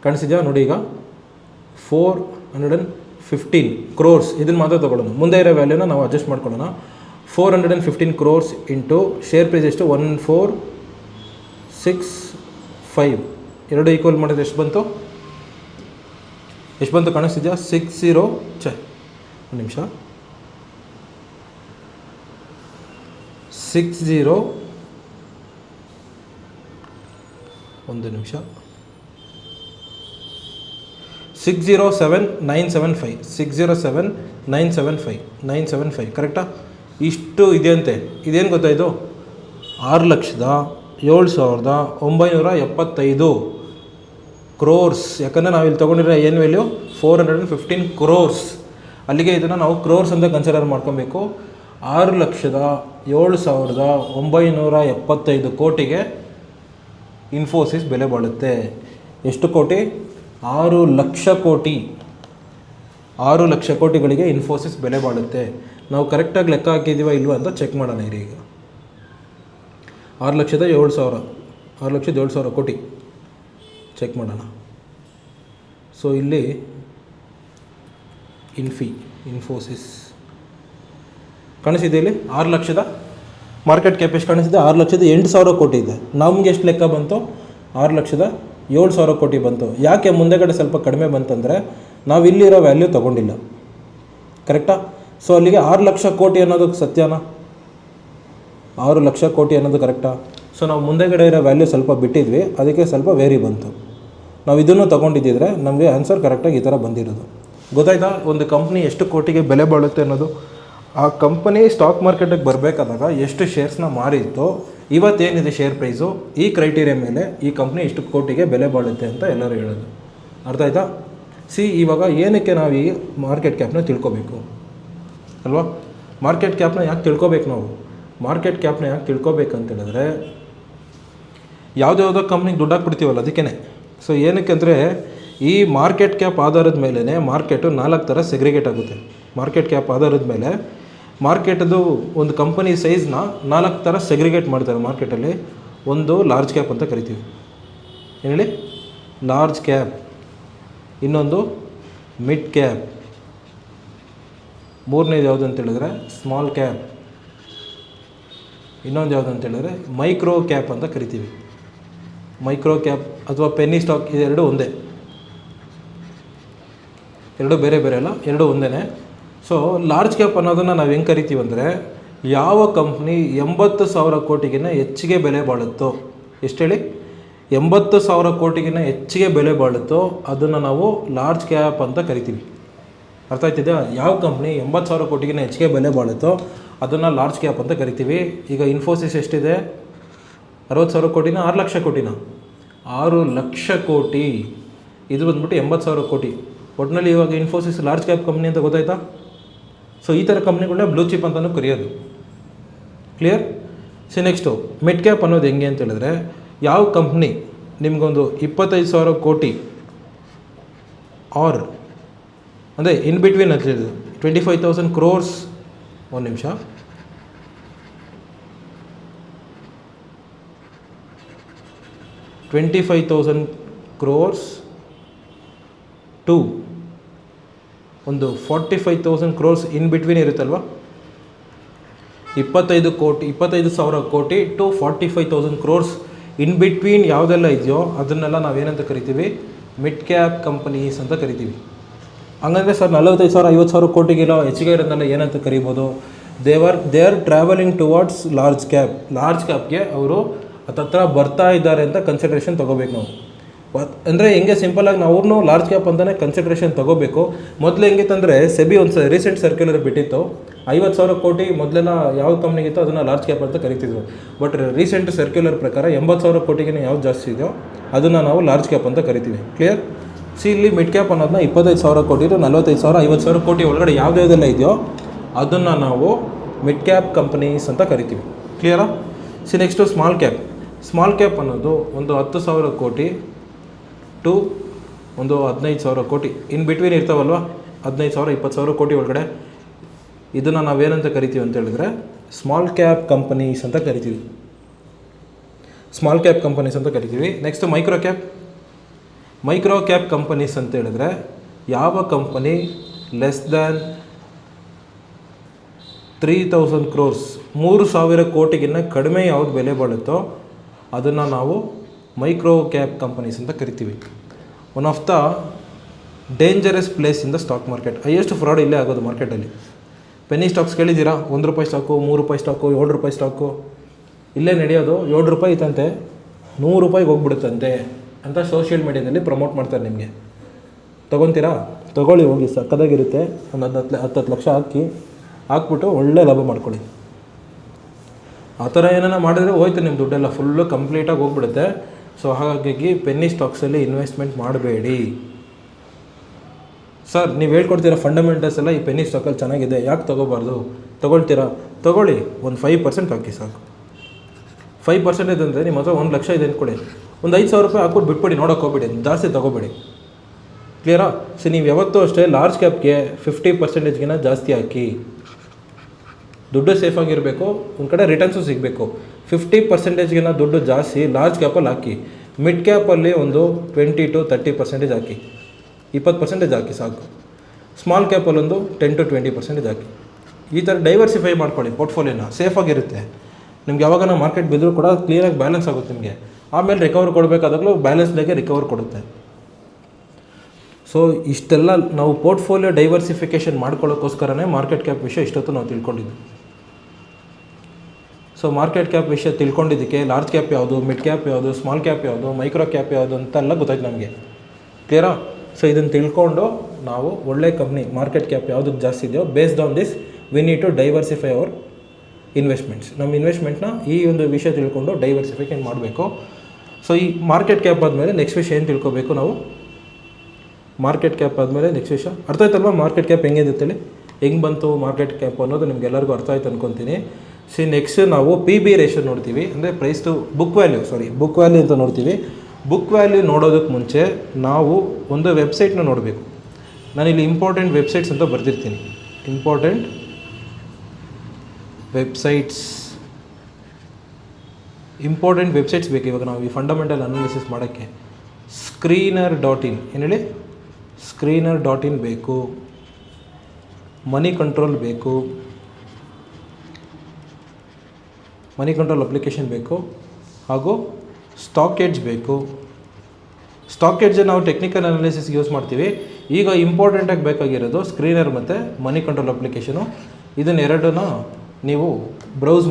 ಕಾಣಿಸಿದ್ಯಾ ನೋಡಿ? ಈಗ 415 crores ಇದನ್ನು ಮಾತ್ರ ತೊಗೊಳ್ಳೋಣ, ಮುಂದೆ ಇರೋ ವ್ಯಾಲ್ಯೂನ ನಾವು ಅಡ್ಜಸ್ಟ್ ಮಾಡ್ಕೊಳ್ಳೋಣ. 415 crores ಇಂಟು ಶೇರ್ ಪ್ರೈಸ್ ಎಷ್ಟು? 1465. ಎರಡು ಈಕ್ವಲ್ ಮಾಡಿದ್ರೆ ಎಷ್ಟು ಬಂತು? ಕಾಣಿಸ್ತಿದ್ಯಾ? 60 ಒಂದು ನಿಮಿಷ, 607,975 ಕರೆಕ್ಟಾ? ಇಷ್ಟು ಇದೆಯಂತೆ. ಇದೇನು ಗೊತ್ತಾಯಿತು? 6,07,975 crores. ಯಾಕಂದರೆ ನಾವು ಇಲ್ಲಿ ತೊಗೊಂಡಿರೋ ಏನು ವ್ಯಾಲ್ಯೂ? 415 crores. ಅಲ್ಲಿಗೆ ಇದನ್ನು ನಾವು ಕ್ರೋರ್ಸ್ ಅಂತ ಕನ್ಸಿಡರ್ ಮಾಡ್ಕೊಬೇಕು. 6,07,975 ಕೋಟಿಗೆ ಇನ್ಫೋಸಿಸ್ ಬೆಲೆ ಬಾಳುತ್ತೆ. ಎಷ್ಟು ಕೋಟಿ? 6 ಲಕ್ಷ ಕೋಟಿ. 6 ಲಕ್ಷ ಕೋಟಿಗಳಿಗೆ ಇನ್ಫೋಸಿಸ್ ಬೆಲೆ ಬಾಳುತ್ತೆ. ನಾವು ಕರೆಕ್ಟಾಗಿ ಲೆಕ್ಕ ಹಾಕಿದ್ದೀವ ಇಲ್ವ ಅಂತ ಚೆಕ್ ಮಾಡೋಣ ಇರಿ. ಈಗ 6,07,000 ಕೋಟಿ ಚೆಕ್ ಮಾಡೋಣ. ಸೊ ಇಲ್ಲಿ ಇನ್ಫೋಸಿಸ್ ಕಾಣಿಸಿದೆ ಇಲ್ಲಿ ಮಾರ್ಕೆಟ್ ಕ್ಯಾಪ್ ಎಷ್ಟು ಕಾಣಿಸಿದೆ? 6,08,000 ಕೋಟಿ ಇದೆ. ನಮ್ಗೆ ಎಷ್ಟು ಲೆಕ್ಕ ಬಂತು? 6,07,000 ಕೋಟಿ ಬಂತು. ಯಾಕೆ ಮುಂದೆಗಡೆ ಸ್ವಲ್ಪ ಕಡಿಮೆ ಬಂತಂದರೆ ನಾವು ಇಲ್ಲಿರೋ ವ್ಯಾಲ್ಯೂ ತೊಗೊಂಡಿಲ್ಲ, ಕರೆಕ್ಟಾ? ಸೊ ಅಲ್ಲಿಗೆ 6 ಲಕ್ಷ ಕೋಟಿ ಅನ್ನೋದು ಸತ್ಯನಾ? 6 ಲಕ್ಷ ಕೋಟಿ ಅನ್ನೋದು ಕರೆಕ್ಟಾ? ಸೊ ನಾವು ಮುಂದೆಗಡೆ ಇರೋ ವ್ಯಾಲ್ಯೂ ಸ್ವಲ್ಪ ಬಿಟ್ಟಿದ್ವಿ, ಅದಕ್ಕೆ ಸ್ವಲ್ಪ ವೇರಿ ಬಂತು. ನಾವು ಇದನ್ನು ತೊಗೊಂಡಿದ್ದಿದ್ರೆ ನಮಗೆ ಆನ್ಸರ್ ಕರೆಕ್ಟಾಗಿ ಈ ಥರ ಬಂದಿರೋದು. ಗೊತ್ತಾಯ್ತಾ? ಒಂದು ಕಂಪ್ನಿ ಎಷ್ಟು ಕೋಟಿಗೆ ಬೆಲೆ ಬಾಳುತ್ತೆ ಅನ್ನೋದು. ಆ ಕಂಪನಿ ಸ್ಟಾಕ್ ಮಾರ್ಕೆಟಿಗೆ ಬರಬೇಕಾದಾಗ ಎಷ್ಟು ಶೇರ್ಸ್ನ ಮಾರಿತ್ತೋ, ಇವತ್ತೇನಿದೆ ಶೇರ್ ಪ್ರೈಸು, ಈ ಕ್ರೈಟೀರಿಯಾ ಮೇಲೆ ಈ ಕಂಪ್ನಿ ಎಷ್ಟು ಕೋಟಿಗೆ ಬೆಲೆ ಬಾಳುತ್ತೆ ಅಂತ ಎಲ್ಲರೂ ಹೇಳೋದು. ಅರ್ಥ ಆಯ್ತಾ? ಇವಾಗ ಏನಕ್ಕೆ ನಾವು ಈ ಮಾರ್ಕೆಟ್ ಕ್ಯಾಪ್ನ ತಿಳ್ಕೊಬೇಕು ಅಲ್ವಾ? ಮಾರ್ಕೆಟ್ ಕ್ಯಾಪ್ನ ಯಾಕೆ ತಿಳ್ಕೊಬೇಕು ನಾವು? ಮಾರ್ಕೆಟ್ ಕ್ಯಾಪ್ನ ಯಾಕೆ ತಿಳ್ಕೊಬೇಕಂತ ಹೇಳಿದ್ರೆ, ಯಾವುದ್ಯಾವುದೋ ಕಂಪ್ನಿಗೆ ದುಡ್ಡು ಹಾಕ್ಬಿಡ್ತೀವಲ್ಲ ಅದಕ್ಕೇ. ಸೊ ಏನಕ್ಕೆ ಅಂದರೆ, ಈ ಮಾರ್ಕೆಟ್ ಕ್ಯಾಪ್ ಆಧಾರದ ಮೇಲೇ ಮಾರ್ಕೆಟು 4 ಥರ ಸೆಗ್ರಿಗೇಟ್ ಆಗುತ್ತೆ. ಮಾರ್ಕೆಟ್ ಕ್ಯಾಪ್ ಆಧಾರದ ಮೇಲೆ ಮಾರ್ಕೆಟದು ಒಂದು ಕಂಪನಿ ಸೈಜ್ನ 4 ಥರ ಸೆಗ್ರಿಗೇಟ್ ಮಾಡ್ತಾರೆ ಮಾರ್ಕೆಟಲ್ಲಿ. ಒಂದು ಲಾರ್ಜ್ ಕ್ಯಾಪ್ ಅಂತ ಕರಿತೀವಿ, ಏನು ಹೇಳಿ? Large cap. ಇನ್ನೊಂದು ಮಿಡ್ ಕ್ಯಾಪ್. ಮೂರನೇದು ಯಾವುದು ಅಂತ ಹೇಳಿದ್ರೆ ಸ್ಮಾಲ್ ಕ್ಯಾಪ್. ಇನ್ನೊಂದು ಯಾವುದು ಅಂತ ಹೇಳಿದ್ರೆ ಮೈಕ್ರೋ ಕ್ಯಾಪ್ ಅಂತ ಕರಿತೀವಿ. ಮೈಕ್ರೋ ಕ್ಯಾಪ್ ಅಥವಾ ಪೆನ್ನಿ ಸ್ಟಾಕ್, ಇದೆರಡು ಒಂದೇ, ಎರಡು ಬೇರೆ ಬೇರೆ ಅಲ್ಲ, ಎರಡು ಒಂದೇ. ಸೊ ಲಾರ್ಜ್ ಕ್ಯಾಪ್ ಅನ್ನೋದನ್ನು ನಾವು ಹೆಂಗೆ ಕರಿತೀವಿ ಅಂದರೆ, ಯಾವ ಕಂಪ್ನಿ 80,000 ಕೋಟಿಗಿನ್ನ ಹೆಚ್ಚಿಗೆ ಬೆಲೆ ಬಾಳುತ್ತೋ, ಎಷ್ಟು ಹೇಳಿ? 80,000 ಕೋಟಿಗಿನ್ನ ಹೆಚ್ಚಿಗೆ ಬೆಲೆ ಬಾಳುತ್ತೋ ಅದನ್ನು ನಾವು ಲಾರ್ಜ್ ಕ್ಯಾಪ್ ಅಂತ ಕರಿತೀವಿ. ಅರ್ಥ ಆಯ್ತಿದೆಯಾ? ಯಾವ ಕಂಪ್ನಿ 80,000 ಕೋಟಿಗಿನ್ನ ಹೆಚ್ಚಿಗೆ ಬೆಲೆ ಬಾಳುತ್ತೋ ಅದನ್ನು ಲಾರ್ಜ್ ಕ್ಯಾಪ್ ಅಂತ ಕರಿತೀವಿ. ಈಗ ಇನ್ಫೋಸಿಸ್ ಎಷ್ಟಿದೆ? 60,000 ಕೋಟಿನ 6 ಲಕ್ಷ ಕೋಟಿನ? 6 ಲಕ್ಷ ಕೋಟಿ. ಇದು ಬಂದ್ಬಿಟ್ಟು 80,000 ಕೋಟಿ. ಒಟ್ಟಿನಲ್ಲಿ ಇವಾಗ ಇನ್ಫೋಸಿಸ್ ಲಾರ್ಜ್ ಕ್ಯಾಪ್ ಕಂಪ್ನಿ ಅಂತ ಗೊತ್ತಾಯ್ತಾ? ಸೊ ಈ ಥರ ಕಂಪ್ನಿಗಳನ್ನ ಬ್ಲೂ ಚಿಪ್ ಅಂತಲೂ ಕರೆಯೋದು. ಕ್ಲಿಯರ್? ನೆಕ್ಸ್ಟು ಮಿಡ್ ಕ್ಯಾಪ್ ಅನ್ನೋದು ಹೆಂಗೆ ಅಂತ ಹೇಳಿದ್ರೆ, ಯಾವ ಕಂಪ್ನಿ ನಿಮಗೊಂದು 25,000 ಕೋಟಿ ಆರ್ ಅಂದರೆ ಇನ್ ಬಿಟ್ವೀನ್ ಅಂತ ಹೇಳಿದ್ರು 25,000 crores, ಒಂದು ನಿಮಿಷ, 25,000 crores ಟು ಒಂದು 45,000 crores ಇನ್ ಬಿಟ್ವೀನ್ ಇರುತ್ತಲ್ವ. 25,000 ಕೋಟಿ ಟು 45,000 crores ಇನ್ ಬಿಟ್ವೀನ್ ಯಾವುದೆಲ್ಲ ಇದೆಯೋ ಅದನ್ನೆಲ್ಲ ನಾವೇನಂತ ಕರಿತೀವಿ? ಮಿಡ್ ಕ್ಯಾಪ್ ಕಂಪನೀಸ್ ಅಂತ ಕರಿತೀವಿ. ಹಂಗಂದರೆ ಸರ್ 45,000 50,000 ಕೋಟಿಗಿರೋ ಹೆಚ್ಚಿಗೆ ಇರೋದನ್ನೆಲ್ಲ ಏನಂತ ಕರಿಬೋದು? They are travelling towards large cap. Large ಕ್ಯಾಪ್ಗೆ ಅವರು ಹತ್ತತ್ರ ಬರ್ತಾ ಇದ್ದಾರೆ ಅಂತ ಕನ್ಸಿಡ್ರೇಷನ್ ತೊಗೋಬೇಕು ನಾವು. ಅಂದರೆ ಹೆಂಗೆ ಸಿಂಪಲಾಗಿ ನಾವು ಅವ್ರನ್ನೂ ಲಾರ್ಜ್ ಕ್ಯಾಪ್ ಅಂತಲೇ ಕನ್ಸಿಡ್ರೇಷನ್ ತೊಗೋಬೇಕು. ಮೊದಲು ಹೆಂಗಿತ್ತಂದರೆ ಸೆಬಿ ಒಂದು ರೀಸೆಂಟ್ ಸರ್ಕ್ಯುಲರ್ ಬಿಟ್ಟಿತ್ತು, 50,000 ಕೋಟಿ ಮೊದಲೆಲ್ಲ ಯಾವ ಕಂಪ್ನಿಗಿತ್ತು ಅದನ್ನು ಲಾರ್ಜ್ ಕ್ಯಾಪ್ ಅಂತ ಕರಿತಿದ್ವಿ. ಬಟ್ ರೀಸೆಂಟ್ ಸರ್ಕ್ಯುಲರ್ ಪ್ರಕಾರ 80,000 ಕೋಟಿಗಿನ ಯಾವ್ದು ಜಾಸ್ತಿ ಇದೆಯೋ ಅದನ್ನು ನಾವು ಲಾರ್ಜ್ ಕ್ಯಾಪ್ ಅಂತ ಕರಿತೀವಿ. ಕ್ಲಿಯರ್? ಇಲ್ಲಿ ಮಿಡ್ ಕ್ಯಾಪ್ ಅನ್ನೋದನ್ನ 25,000 ಕೋಟಿ ಟು 45,000 50,000 ಕೋಟಿ ಒಳಗಡೆ ಯಾವುದೆಲ್ಲ ಇದೆಯೋ ಅದನ್ನು ನಾವು ಮಿಡ್ ಕ್ಯಾಪ್ ಕಂಪನೀಸ್ ಅಂತ ಕರಿತೀವಿ. ಕ್ಲಿಯರಾ? Next small cap. Small cap ಅನ್ನೋದು ಒಂದು 10,000 ಕೋಟಿ ಟು ಒಂದು 15,000 ಕೋಟಿ ಇನ್ ಬಿಟ್ವೀನ್ ಇರ್ತಾವಲ್ವ, 15,000 20,000 ಕೋಟಿ ಒಳಗಡೆ. ಇದನ್ನು ನಾವೇನಂತ ಕರಿತೀವಿ ಅಂತ ಹೇಳಿದ್ರೆ ಸ್ಮಾಲ್ ಕ್ಯಾಪ್ ಕಂಪನೀಸ್ ಅಂತ ಕರಿತೀವಿ. ಸ್ಮಾಲ್ ಕ್ಯಾಪ್ ಕಂಪನೀಸ್ ಅಂತ ಕರಿತೀವಿ. Next micro cap. Micro cap companies ಅಂತ ಹೇಳಿದ್ರೆ ಯಾವ ಕಂಪನಿ ಲೆಸ್ ದ್ಯಾನ್ 3,000 crores 3,000 ಕೋಟಿಗಿನ್ನ ಕಡಿಮೆ ಯಾವ್ದು ಬೆಲೆ ಬಾಳುತ್ತೋ ಅದನ್ನು ನಾವು ಮೈಕ್ರೋ ಕ್ಯಾಪ್ ಕಂಪನೀಸ್ ಅಂತ ಕರಿತೀವಿ. One of the dangerous place in the stock market. Highest fraud ಇಲ್ಲೇ ಆಗೋದು ಮಾರ್ಕೆಟಲ್ಲಿ. ಪೆನ್ನಿ ಸ್ಟಾಕ್ಸ್ ಕೇಳಿದ್ದೀರಾ? ₹1 ಸ್ಟಾಕು, ₹3 ಸ್ಟಾಕು, ₹7 ಸ್ಟಾಕು ಇಲ್ಲೇ ನಡೆಯೋದು. ₹7 ಇತ್ತಂತೆ, ₹100 ಹೋಗ್ಬಿಡುತ್ತಂತೆ ಅಂತ ಸೋಷಿಯಲ್ ಮೀಡಿಯಾದಲ್ಲಿ ಪ್ರಮೋಟ್ ಮಾಡ್ತಾರೆ. ನಿಮಗೆ ತೊಗೊತೀರಾ? ತೊಗೊಳ್ಳಿ, ಹೋಗಿ, ಸಕ್ಕದಾಗಿರುತ್ತೆ. ಒಂದು 10 ಲಕ್ಷ ಹಾಕ್ಬಿಟ್ಟು ಒಳ್ಳೆ ಲಾಭ ಮಾಡ್ಕೊಳ್ಳಿ. ಆ ಥರ ಏನಾರ ಮಾಡಿದ್ರೆ ಹೋಯ್ತು ನಿಮ್ಮ ದುಡ್ಡೆಲ್ಲ ಫುಲ್ಲು ಕಂಪ್ಲೀಟಾಗಿ ಹೋಗ್ಬಿಡುತ್ತೆ. ಸೊ ಹಾಗಾಗಿ ಪೆನ್ನಿ ಸ್ಟಾಕ್ಸಲ್ಲಿ ಇನ್ವೆಸ್ಟ್ಮೆಂಟ್ ಮಾಡಬೇಡಿ. ಸರ್ ನೀವು ಹೇಳ್ಕೊಡ್ತೀರಾ ಫಂಡಮೆಂಟಲ್ಸ್ ಎಲ್ಲ ಈ ಪೆನ್ನಿ ಸ್ಟಾಕಲ್ಲಿ ಚೆನ್ನಾಗಿದೆ, ಯಾಕೆ ತೊಗೋಬಾರ್ದು? ತೊಗೊಳ್ತೀರಾ? ತೊಗೊಳ್ಳಿ, ಒಂದು 5% ಹಾಕಿ ಸಾಕು. 5% ಇದೆ ಅಂದರೆ ನಿಮ್ಮ ಹತ್ರ 1 ಲಕ್ಷ ಇದೆ ಅಂದ್ಕೊಳ್ಳಿ, ಒಂದು ₹5,000 ಹಾಕ್ಬಿಟ್ಟು ಬಿಟ್ಬಿಡಿ, ನೋಡೋಕೆ ಹೋಗ್ಬೇಡಿ, ಜಾಸ್ತಿ ತೊಗೋಬೇಡಿ. ಕ್ಲಿಯರಾ? ಸೊ ನೀವು ಯಾವತ್ತೂ ಅಷ್ಟೇ ಲಾರ್ಜ್ ಕ್ಯಾಪ್ಗೆ 50%ಗಿನ ಜಾಸ್ತಿ ಹಾಕಿ. ದುಡ್ಡು ಸೇಫಾಗಿರಬೇಕು, ಒಂದು ಕಡೆ ರಿಟರ್ನ್ಸು ಸಿಗಬೇಕು. 50%ಗಿನ ದುಡ್ಡು ಜಾಸ್ತಿ ಲಾರ್ಜ್ ಕ್ಯಾಪಲ್ಲಿ ಹಾಕಿ. ಮಿಡ್ ಕ್ಯಾಪಲ್ಲಿ ಒಂದು 20 to 30% ಹಾಕಿ, 20% ಹಾಕಿ ಸಾಕು. ಸ್ಮಾಲ್ ಕ್ಯಾಪಲ್ಲಿ ಒಂದು 10 to 20% ಹಾಕಿ. ಈ ಥರ ಡೈವರ್ಸಿಫೈ ಮಾಡ್ಕೊಳ್ಳಿ ಪೋರ್ಟ್ಫೋಲಿಯೋನ, ಸೇಫಾಗಿರುತ್ತೆ. ನಿಮ್ಗೆ ಯಾವಾಗ ಮಾರ್ಕೆಟ್ ಬಿದ್ದರೂ ಕೂಡ ಕ್ಲಿಯರಾಗಿ ಬ್ಯಾಲೆನ್ಸ್ ಆಗುತ್ತೆ ನಿಮಗೆ. ಆಮೇಲೆ ರಿಕವರ್ ಕೊಡಬೇಕಾದಾಗಲೂ ಬ್ಯಾಲೆನ್ಸ್ದಾಗೆ ರಿಕವರ್ ಕೊಡುತ್ತೆ. ಸೊ ಇಷ್ಟೆಲ್ಲ ನಾವು ಪೋರ್ಟ್ಫೋಲಿಯೋ ಡೈವರ್ಸಿಫಿಕೇಷನ್ ಮಾಡ್ಕೊಳ್ಳೋಕ್ಕೋಸ್ಕರನೇ ಮಾರ್ಕೆಟ್ ಕ್ಯಾಪ್ ವಿಷಯ ಇಷ್ಟೊತ್ತು ನಾವು ತಿಳ್ಕೊಂಡಿದ್ದು. ಸೊ ಮಾರ್ಕೆಟ್ ಕ್ಯಾಪ್ ವಿಷಯ ತಿಳ್ಕೊಂಡಿದ್ದಕ್ಕೆ ಲಾರ್ಜ್ ಕ್ಯಾಪ್ ಯಾವುದು, ಮಿಡ್ ಕ್ಯಾಪ್ ಯಾವುದು, ಸ್ಮಾಲ್ ಕ್ಯಾಪ್ ಯಾವುದು, ಮೈಕ್ರೋ ಕ್ಯಾಪ್ ಯಾವುದು ಅಂತೆಲ್ಲ ಗೊತ್ತಾಯ್ತು ನಮಗೆ. ಕ್ಲಿಯರಾ? ಸೊ ಇದನ್ನು ತಿಳ್ಕೊಂಡು ನಾವು ಒಳ್ಳೆ ಕಂಪ್ನಿ ಮಾರ್ಕೆಟ್ ಕ್ಯಾಪ್ ಯಾವುದಕ್ಕೆ ಜಾಸ್ತಿ ಇದೆಯೋ based on this we need to diversify our investments. ನಮ್ಮ ಇನ್ವೆಸ್ಟ್ಮೆಂಟ್ನ ಈ ಒಂದು ವಿಷಯ ತಿಳ್ಕೊಂಡು ಡೈವರ್ಸಿಫಿಕೇಷನ್ ಮಾಡಬೇಕು. ಸೊ ಈ ಮಾರ್ಕೆಟ್ ಕ್ಯಾಪ್ ಆದಮೇಲೆ ನೆಕ್ಸ್ಟ್ ವಿಷಯ ಏನು ತಿಳ್ಕೊಬೇಕು ನಾವು? ಮಾರ್ಕೆಟ್ ಕ್ಯಾಪ್ ಆದಮೇಲೆ ನೆಕ್ಸ್ಟ್ ವಿಷಯ ಅರ್ಥ ಆಯ್ತಲ್ವ? ಮಾರ್ಕೆಟ್ ಕ್ಯಾಪ್ ಹೆಂಗಿದೆ ಅಂತೇಳಿ, ಹೆಂಗೆ ಬಂತು ಮಾರ್ಕೆಟ್ ಕ್ಯಾಪ್ ಅನ್ನೋದು ನಿಮ್ಗೆಲ್ಲರಿಗೂ ಅರ್ಥ ಆಯ್ತು ಅನ್ಕೊತೀನಿ. ನೆಕ್ಸ್ಟ್ ನಾವು PB ರೇಷಿಯೋ ನೋಡ್ತೀವಿ, ಅಂದರೆ ಪ್ರೈಸ್ ಟು ಬುಕ್ ವ್ಯಾಲ್ಯೂ ಅಂತ ನೋಡ್ತೀವಿ. ಬುಕ್ ವ್ಯಾಲ್ಯೂ ನೋಡೋದಕ್ಕೆ ಮುಂಚೆ ನಾವು ಒಂದು ವೆಬ್ಸೈಟ್ನ ನೋಡಬೇಕು. ನಾನಿಲ್ಲಿ ಇಂಪಾರ್ಟೆಂಟ್ ವೆಬ್ಸೈಟ್ಸ್ ಅಂತ ಬರೆದಿರ್ತೀನಿ. ಇಂಪಾರ್ಟೆಂಟ್ ವೆಬ್ಸೈಟ್ಸ್ ಬೇಕು ಇವಾಗ ನಾವು ಈ ಫಂಡಮೆಂಟಲ್ ಅನಾಲಿಸಿಸ್ ಮಾಡೋಕ್ಕೆ. screener.in ಏನು ಹೇಳಿ? screener.in ಬೇಕು, ಮನಿ ಕಂಟ್ರೋಲ್ ಬೇಕು, ಮನಿ ಕಂಟ್ರೋಲ್ ಅಪ್ಲಿಕೇಶನ್ ಬೇಕು, ಹಾಗೂ ಸ್ಟಾಕ್ ಎಡ್ಜ್ ಬೇಕು. ಸ್ಟಾಕ್ ಎಡ್ಜ್ ನಾವು ಟೆಕ್ನಿಕಲ್ ಅನಾಲಿಸಿಸ್ಗೆ ಯೂಸ್ ಮಾಡ್ತೀವಿ. ಈಗ ಇಂಪಾರ್ಟೆಂಟಾಗಿ ಬೇಕಾಗಿರೋದು ಸ್ಕ್ರೀನರ್ ಮತ್ತು ಮನಿ ಕಂಟ್ರೋಲ್ ಅಪ್ಲಿಕೇಶನು. ಇದನ್ನೆರಡನ್ನ ನೀವು ಬ್ರೌಸ್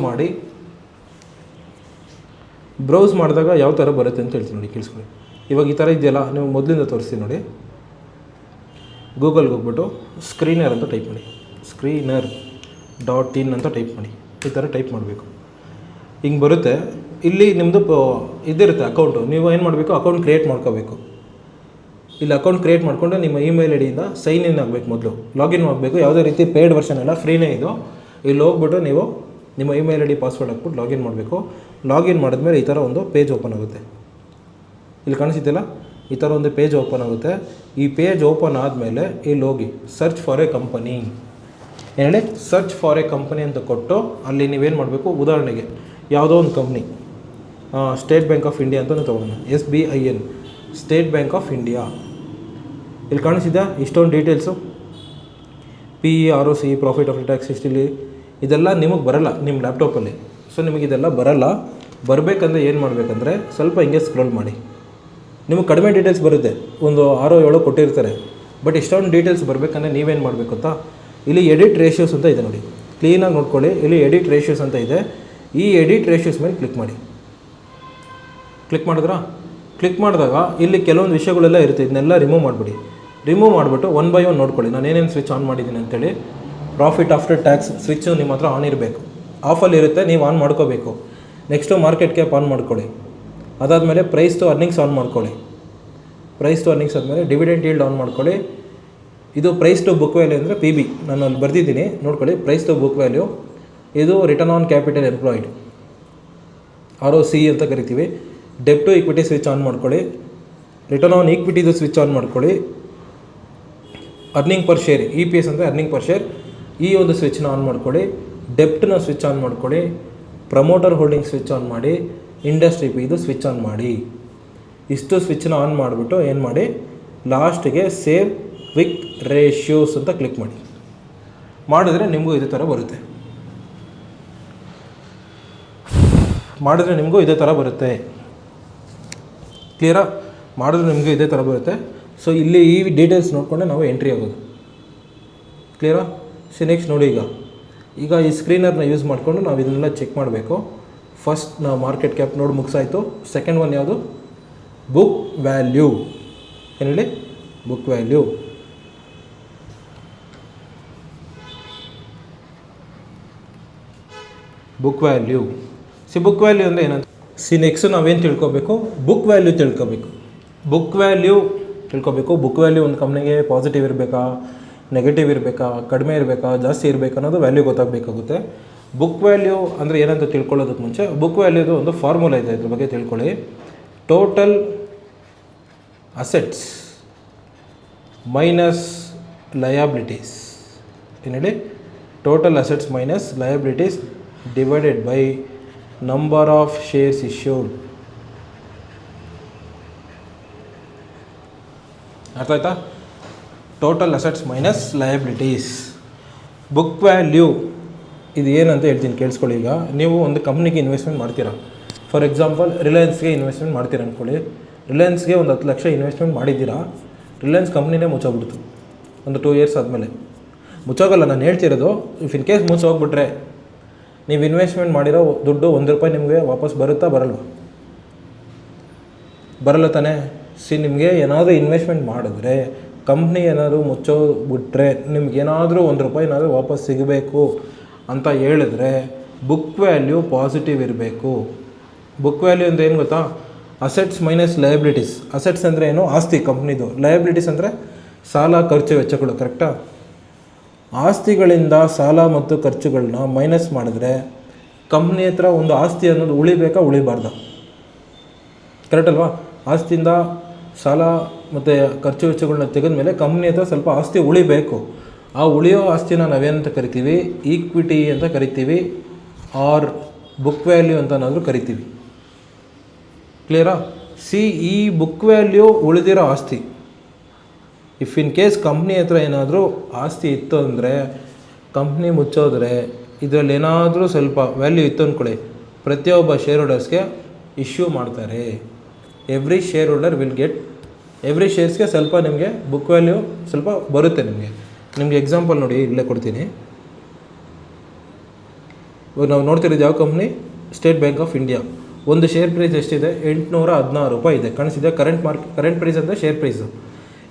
ಮಾಡಿದಾಗ ಯಾವ ಥರ ಬರುತ್ತೆ ಅಂತ ಹೇಳ್ತೀನಿ ನೋಡಿ, ಕೇಳಿಸ್ಕೊಳ್ಳಿ. ಇವಾಗ ಈ ಥರ ಇದೆಯಲ್ಲ, ನೀವು ಮೊದಲಿಂದ ತೋರಿಸ್ತೀನಿ ನೋಡಿ. ಗೂಗಲ್ಗೆ ಹೋಗ್ಬಿಟ್ಟು ಸ್ಕ್ರೀನರ್ ಅಂತ ಟೈಪ್ ಮಾಡಿ, screener.in ಅಂತ ಟೈಪ್ ಮಾಡಿ. ಈ ಥರ ಟೈಪ್ ಮಾಡಬೇಕು, ಹಿಂಗೆ ಬರುತ್ತೆ. ಇಲ್ಲಿ ನಿಮ್ಮದು ಇದಿರುತ್ತೆ ಅಕೌಂಟು. ನೀವು ಏನು ಮಾಡಬೇಕು, ಅಕೌಂಟ್ ಕ್ರಿಯೇಟ್ ಮಾಡ್ಕೋಬೇಕು. ಇಲ್ಲಿ ಅಕೌಂಟ್ ಕ್ರಿಯೇಟ್ ಮಾಡಿಕೊಂಡು ನಿಮ್ಮ ಇಮೇಲ್ ಐಡಿಯಿಂದ ಸೈನ್ ಇನ್ ಆಗಬೇಕು. ಮೊದಲು ಲಾಗಿನ್ ಆಗಬೇಕು. ಯಾವುದೇ ರೀತಿ ಪೇಯ್ಡ್ ವರ್ಷನ್ ಎಲ್ಲ ಫ್ರೀನೇ ಇದು. ಇಲ್ಲಿ ಹೋಗ್ಬಿಟ್ಟು ನೀವು ನಿಮ್ಮ ಇಮೇಲ್ ಐಡಿ ಪಾಸ್ವರ್ಡ್ ಹಾಕ್ಬಿಟ್ಟು ಲಾಗಿನ್ ಮಾಡಬೇಕು. ಲಾಗಿನ್ ಮಾಡಿದ್ಮೇಲೆ ಈ ಥರ ಒಂದು ಪೇಜ್ ಓಪನ್ ಆಗುತ್ತೆ. ಇಲ್ಲಿ ಕಾಣಿಸುತ್ತಿಲ್ಲ, ಈ ಥರ ಒಂದು ಪೇಜ್ ಓಪನ್ ಆಗುತ್ತೆ. ಈ ಪೇಜ್ ಓಪನ್ ಆದಮೇಲೆ ಇಲ್ಲಿ ಹೋಗಿ ಸರ್ಚ್ ಫಾರ್ ಎ ಕಂಪನಿ ಹೇಳಿ, ಸರ್ಚ್ ಫಾರ್ ಎ ಕಂಪನಿ ಅಂತ ಕೊಟ್ಟು ಅಲ್ಲಿ ನೀವೇನು ಮಾಡಬೇಕು, ಉದಾಹರಣೆಗೆ ಯಾವುದೋ ಒಂದು company state bank of India ಅಂತಲೂ ತೊಗೊಳ್ಳೋಣ. SBIN, state bank of India. ಇಲ್ಲಿ ಕಾಣಿಸಿದ್ಯಾ ಇಷ್ಟೊಂದು details, PE, ROC, profit after tax history, ಇದೆಲ್ಲ ನಿಮಗೆ ಬರೋಲ್ಲ ನಿಮ್ಮ ಲ್ಯಾಪ್ಟಾಪಲ್ಲಿ. ಸೊ ನಿಮಗಿದೆಲ್ಲ ಬರೋಲ್ಲ. ಬರಬೇಕಂದ್ರೆ ಏನು ಮಾಡಬೇಕಂದ್ರೆ ಸ್ವಲ್ಪ ಹಿಂಗೆ ಸ್ಕ್ರೋಲ್ ಮಾಡಿ. ನಿಮಗೆ ಕಡಿಮೆ ಡೀಟೇಲ್ಸ್ ಬರುತ್ತೆ, ಒಂದು 6-7 ಕೊಟ್ಟಿರ್ತಾರೆ. ಬಟ್ ಇಷ್ಟೊಂದು ಡೀಟೇಲ್ಸ್ ಬರಬೇಕಂದ್ರೆ ನೀವೇನು ಮಾಡಬೇಕು ಅಂತ, ಇಲ್ಲಿ ಎಡಿಟ್ ರೇಷಿಯೋಸ್ ಅಂತ ಇದೆ ನೋಡಿ, ಕ್ಲೀನಾಗಿ ನೋಡ್ಕೊಳ್ಳಿ. ಇಲ್ಲಿ ಎಡಿಟ್ ರೇಷಿಯೋಸ್ ಅಂತ ಇದೆ. ಈ ಎಡಿಟ್ ರೇಷಿಯೋಸ್ ಮೇಲೆ ಕ್ಲಿಕ್ ಮಾಡಿ. ಕ್ಲಿಕ್ ಮಾಡಿದಾಗ ಇಲ್ಲಿ ಕೆಲವೊಂದು ವಿಷಯಗಳೆಲ್ಲ ಇರುತ್ತೆ, ಇದನ್ನೆಲ್ಲ ರಿಮೂವ್ ಮಾಡಿಬಿಟ್ಟು 1 by 1 ನೋಡ್ಕೊಳ್ಳಿ. ನಾನು ಏನೇನು ಸ್ವಿಚ್ ಆನ್ ಮಾಡಿದ್ದೀನಿ ಅಂತೇಳಿ. ಪ್ರಾಫಿಟ್ ಆಫ್ಟರ್ ಟ್ಯಾಕ್ಸ್ ಸ್ವಿಚ್ಚು ನಿಮ್ಮ ಹತ್ರ ಆನ್ ಇರಬೇಕು, ಆಫಲ್ಲಿ ಇರುತ್ತೆ, ನೀವು ಆನ್ ಮಾಡ್ಕೋಬೇಕು. ನೆಕ್ಸ್ಟು ಮಾರ್ಕೆಟ್ ಕ್ಯಾಪ್ ಆನ್ ಮಾಡ್ಕೊಳ್ಳಿ. ಅದಾದಮೇಲೆ ಪ್ರೈಸ್ ಟು ಅರ್ನಿಂಗ್ಸ್ ಆನ್ ಮಾಡ್ಕೊಳ್ಳಿ. ಪ್ರೈಸ್ ಟು ಅರ್ನಿಂಗ್ಸ್ ಆದಮೇಲೆ ಡಿವಿಡೆಂಟ್ ಈಲ್ಡ್ ಆನ್ ಮಾಡ್ಕೊಳ್ಳಿ. ಇದು ಪ್ರೈಸ್ ಟು ಬುಕ್ ವ್ಯಾಲ್ಯೂ ಅಂದರೆ PB, ನಾನು ಅಲ್ಲಿ ಬರೆದಿದ್ದೀನಿ ನೋಡ್ಕೊಳ್ಳಿ. ಪ್ರೈಸ್ ಟು ಬುಕ್ ವ್ಯಾಲ್ಯೂ, ಇದು return on capital employed, ROC ಅಂತ ಕರಿತೀವಿ. ಡೆಬ್ಟ್ ಟು ಈಕ್ವಿಟಿ ಸ್ವಿಚ್ ಆನ್ ಮಾಡ್ಕೊಳ್ಳಿ. ರಿಟರ್ನ್ ಆನ್ ಈಕ್ವಿಟಿದು ಸ್ವಿಚ್ ಆನ್ ಮಾಡ್ಕೊಳ್ಳಿ. ಅರ್ನಿಂಗ್ ಪರ್ ಶೇರ್, EPS ಅಂದರೆ ಅರ್ನಿಂಗ್ ಪರ್ ಶೇರ್, ಈ ಒಂದು ಸ್ವಿಚ್ನ ಆನ್ ಮಾಡ್ಕೊಳ್ಳಿ. ಡೆಬ್ಟ್ನ ಸ್ವಿಚ್ ಆನ್ ಮಾಡ್ಕೊಳ್ಳಿ. ಪ್ರಮೋಟರ್ ಹೋಲ್ಡಿಂಗ್ ಸ್ವಿಚ್ ಆನ್ ಮಾಡಿ. ಇಂಡಸ್ಟ್ರಿ P ಇದು ಸ್ವಿಚ್ ಆನ್ ಮಾಡಿ. ಇಷ್ಟು ಸ್ವಿಚ್ನ ಆನ್ ಮಾಡಿಬಿಟ್ಟು ಏನು ಮಾಡಿ, ಲಾಸ್ಟಿಗೆ ಸೇವ್ ಕ್ವಿಕ್ ರೇಷಿಯೋಸ್ ಅಂತ ಕ್ಲಿಕ್ ಮಾಡಿದ್ರೆ ನಿಮಗೂ ಇದೇ ಥರ ಬರುತ್ತೆ. ಕ್ಲಿಯರಾ? ಮಾಡಿದ್ರೆ ನಿಮಗೂ ಇದೇ ಥರ ಬರುತ್ತೆ. ಸೊ ಇಲ್ಲಿ ಈ ಡೀಟೇಲ್ಸ್ ನೋಡಿಕೊಂಡೆ ನಾವು ಎಂಟ್ರಿ ಆಗೋದು. ಕ್ಲಿಯರಾ? ನೆಕ್ಸ್ಟ್ ನೋಡಿ, ಈಗ ಈ ಸ್ಕ್ರೀನರ್ನ ಯೂಸ್ ಮಾಡಿಕೊಂಡು ನಾವು ಇದನ್ನೆಲ್ಲ ಚೆಕ್ ಮಾಡಬೇಕು. ಫಸ್ಟ್ ನಾವು ಮಾರ್ಕೆಟ್ ಕ್ಯಾಪ್ ನೋಡಿ ಮುಗಿಸಾಯಿತು. ಸೆಕೆಂಡ್ ಒನ್ ಯಾವುದು? Book value. ಏನು ಹೇಳಿ? Book value. ಬುಕ್ ವ್ಯಾಲ್ಯೂ ಅಂದರೆ ಏನಂತ ನೆಕ್ಸ್ಟ್ ನಾವೇನು ತಿಳ್ಕೊಬೇಕು? ಬುಕ್ ವ್ಯಾಲ್ಯೂ ತಿಳ್ಕೊಬೇಕು. ಬುಕ್ ವ್ಯಾಲ್ಯೂ ಒಂದು ಕಂಪ್ನಿಗೆ ಪಾಸಿಟಿವ್ ಇರಬೇಕಾ, ನೆಗೆಟಿವ್ ಇರಬೇಕಾ, ಕಡಿಮೆ ಇರಬೇಕಾ, ಜಾಸ್ತಿ ಇರಬೇಕಾ ಅನ್ನೋದು ವ್ಯಾಲ್ಯೂ ಗೊತ್ತಾಗಬೇಕಾಗುತ್ತೆ. ಬುಕ್ ವ್ಯಾಲ್ಯೂ ಅಂದರೆ ಏನಂತ ತಿಳ್ಕೊಳ್ಳೋದಕ್ಕೆ ಮುಂಚೆ ಬುಕ್ ವ್ಯಾಲ್ಯೂದು ಒಂದು ಫಾರ್ಮುಲಾ ಇದೆ, ಇದ್ರ ಬಗ್ಗೆ ತಿಳ್ಕೊಳ್ಳಿ. Total assets minus liabilities. ಏನು ಹೇಳಿ? Total assets minus liabilities divided by number of shares issued. ಅರ್ಥ ಆಯ್ತಾ? Total assets minus liabilities. Book value ಇದು ಏನಂತ ಹೇಳ್ತೀನಿ ಕೇಳಿಸ್ಕೊಳ್ಳಿ. ಈಗ ನೀವು ಒಂದು ಕಂಪ್ನಿಗೆ ಇನ್ವೆಸ್ಟ್ಮೆಂಟ್ ಮಾಡ್ತೀರಾ. ಫಾರ್ ಎಕ್ಸಾಂಪಲ್ ರಿಲಯನ್ಸ್ಗೆ ಇನ್ವೆಸ್ಟ್ಮೆಂಟ್ ಮಾಡ್ತೀರಾ ಅಂದ್ಕೊಳ್ಳಿ. ರಿಲಯನ್ಸ್ಗೆ ಒಂದು 10 ಲಕ್ಷ ಇನ್ವೆಸ್ಟ್ಮೆಂಟ್ ಮಾಡಿದ್ದೀರಾ. ರಿಲಯನ್ಸ್ ಕಂಪ್ನಿನೇ ಮುಚ್ಚೋಗ್ಬಿಡ್ತು ಒಂದು 2 ಇಯರ್ಸ್ ಆದಮೇಲೆ. ಮುಚ್ಚೋಗಲ್ಲ, ನಾನು ಹೇಳ್ತಿರೋದು ಇಫ್ ಇನ್ ಕೇಸ್ ಮುಚ್ಚೋಗ್ಬಿಟ್ರೆ ನೀವು ಇನ್ವೆಸ್ಟ್ಮೆಂಟ್ ಮಾಡಿರೋ ದುಡ್ಡು ₹1 ನಿಮಗೆ ವಾಪಸ್ ಬರುತ್ತಾ ಬರಲ್ವ? ಬರಲ್ಲ ತಾನೇ. ನಿಮಗೆ ಏನಾದರೂ ಇನ್ವೆಸ್ಟ್ಮೆಂಟ್ ಮಾಡಿದ್ರೆ ಕಂಪ್ನಿ ಏನಾದರೂ ಮುಚ್ಚೋಗ್ಬಿಟ್ರೆ ನಿಮ್ಗೇನಾದರೂ ₹1 ಏನಾದರೂ ವಾಪಸ್ ಸಿಗಬೇಕು ಅಂತ ಹೇಳಿದ್ರೆ ಬುಕ್ ವ್ಯಾಲ್ಯೂ ಪಾಸಿಟಿವ್ ಇರಬೇಕು. ಬುಕ್ ವ್ಯಾಲ್ಯೂ ಅಂದರೆ ಏನು ಗೊತ್ತಾ? Assets minus liabilities. ಅಸೆಟ್ಸ್ ಅಂದರೆ ಏನು? ಆಸ್ತಿ ಕಂಪ್ನಿದು. ಲಯಬಿಲಿಟೀಸ್ ಅಂದರೆ ಸಾಲ, ಖರ್ಚು, ವೆಚ್ಚಗಳು. ಕರೆಕ್ಟಾ? ಆಸ್ತಿಗಳಿಂದ ಸಾಲ ಮತ್ತು ಖರ್ಚುಗಳನ್ನ ಮೈನಸ್ ಮಾಡಿದ್ರೆ ಕಂಪ್ನಿ ಹತ್ರ ಒಂದು ಆಸ್ತಿ ಅನ್ನೋದು ಉಳಿಬೇಕಾ ಉಳಿಬಾರ್ದ? ಕರೆಕ್ಟ್ ಅಲ್ವಾ? ಆಸ್ತಿಯಿಂದ ಸಾಲ ಮತ್ತು ಖರ್ಚು ವೆಚ್ಚಗಳನ್ನ ತೆಗೆದ್ಮೇಲೆ ಕಂಪ್ನಿ ಹತ್ರ ಸ್ವಲ್ಪ ಆಸ್ತಿ ಉಳಿಬೇಕು. ಆ ಉಳಿಯೋ ಆಸ್ತಿನ ನಾವೇನಂತ ಕರಿತೀವಿ? ಈಕ್ವಿಟಿ ಅಂತ ಕರಿತೀವಿ, ಆರ್ ಬುಕ್ ವ್ಯಾಲ್ಯೂ ಅಂತನಾದರೂ ಕರಿತೀವಿ. ಕ್ಲಿಯರಾ? ಈ ಬುಕ್ ವ್ಯಾಲ್ಯೂ ಉಳಿದಿರೋ ಆಸ್ತಿ. ಇಫ್ ಇನ್ ಕೇಸ್ ಕಂಪ್ನಿ ಹತ್ರ ಏನಾದರೂ ಆಸ್ತಿ ಇತ್ತು ಅಂದರೆ, ಕಂಪ್ನಿ ಮುಚ್ಚೋದ್ರೆ ಇದರಲ್ಲಿ ಏನಾದರೂ ಸ್ವಲ್ಪ ವ್ಯಾಲ್ಯೂ ಇತ್ತು ಅಂದ್ಕೊಳ್ಳಿ, ಪ್ರತಿಯೊಬ್ಬ ಶೇರ್ ಹೋಲ್ಡರ್ಸ್ಗೆ ಇಶ್ಯೂ ಮಾಡ್ತಾರೆ. Every shareholder will get, every ಶೇರ್ಸ್ಗೆ ಸ್ವಲ್ಪ ನಿಮಗೆ ಬುಕ್ ವ್ಯಾಲ್ಯೂ ಸ್ವಲ್ಪ ಬರುತ್ತೆ. ನಿಮಗೆ ಎಕ್ಸಾಂಪಲ್ ನೋಡಿ, ಇಲ್ಲೇ ಕೊಡ್ತೀನಿ. ಇವಾಗ ನಾವು ನೋಡ್ತಿರೋದು ಯಾವ company? State bank of India. ಒಂದು ಶೇರ್ ಪ್ರೈಸ್ ಎಷ್ಟಿದೆ? ₹816 ಇದೆ. ಕಾಣಿಸಿದೆ? ಕರೆಂಟ್ ಪ್ರೈಸ್ ಅಂದರೆ ಶೇರ್ ಪ್ರೈಸು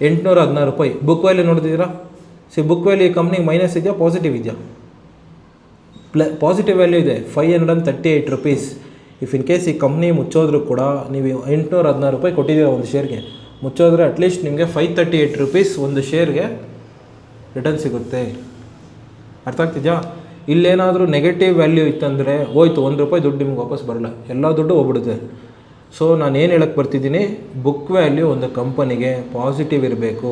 ₹816. ಬುಕ್ ವ್ಯಾಲ್ಯೂ ನೋಡಿದ್ದೀರಾ? ಬುಕ್ ವ್ಯಾಲ್ಯೂ ಈ ಕಂಪ್ನಿಗೆ ಮೈನಸ್ ಇದೆಯಾ ಪಾಸಿಟಿವ್ ಇದೆಯಾ? ಪಾಸಿಟಿವ್ ವ್ಯಾಲ್ಯೂ ಇದೆ, ₹538. ಇಫ್ ಇನ್ ಕೇಸ್ ಈ ಕಂಪ್ನಿ ಮುಚ್ಚೋದ್ರೂ ಕೂಡ ನೀವು ₹816 ಕೊಟ್ಟಿದ್ದೀರ ಒಂದು ಶೇರ್ಗೆ, ಮುಚ್ಚೋದ್ರೆ ಅಟ್ಲೀಸ್ಟ್ ನಿಮಗೆ ₹538 ಒಂದು ಶೇರ್ಗೆ ರಿಟರ್ನ್ ಸಿಗುತ್ತೆ. ಅರ್ಥ ಆಗ್ತಿದೆಯಾ? ಇಲ್ಲೇನಾದರೂ ನೆಗೆಟಿವ್ ವ್ಯಾಲ್ಯೂ ಇತ್ತಂದರೆ ಹೋಯ್ತು, ₹1 ದುಡ್ಡು ನಿಮ್ಗೆ ವಾಪಸ್ ಬರಲ್ಲ, ಎಲ್ಲ ದುಡ್ಡು ಹೋಗ್ಬಿಡುತ್ತೆ. ಸೊ ನಾನು ಏನು ಹೇಳಕ್ಕೆ ಬರ್ತಿದ್ದೀನಿ, ಬುಕ್ ವ್ಯಾಲ್ಯೂ ಒಂದು ಕಂಪನಿಗೆ ಪಾಸಿಟಿವ್ ಇರಬೇಕು.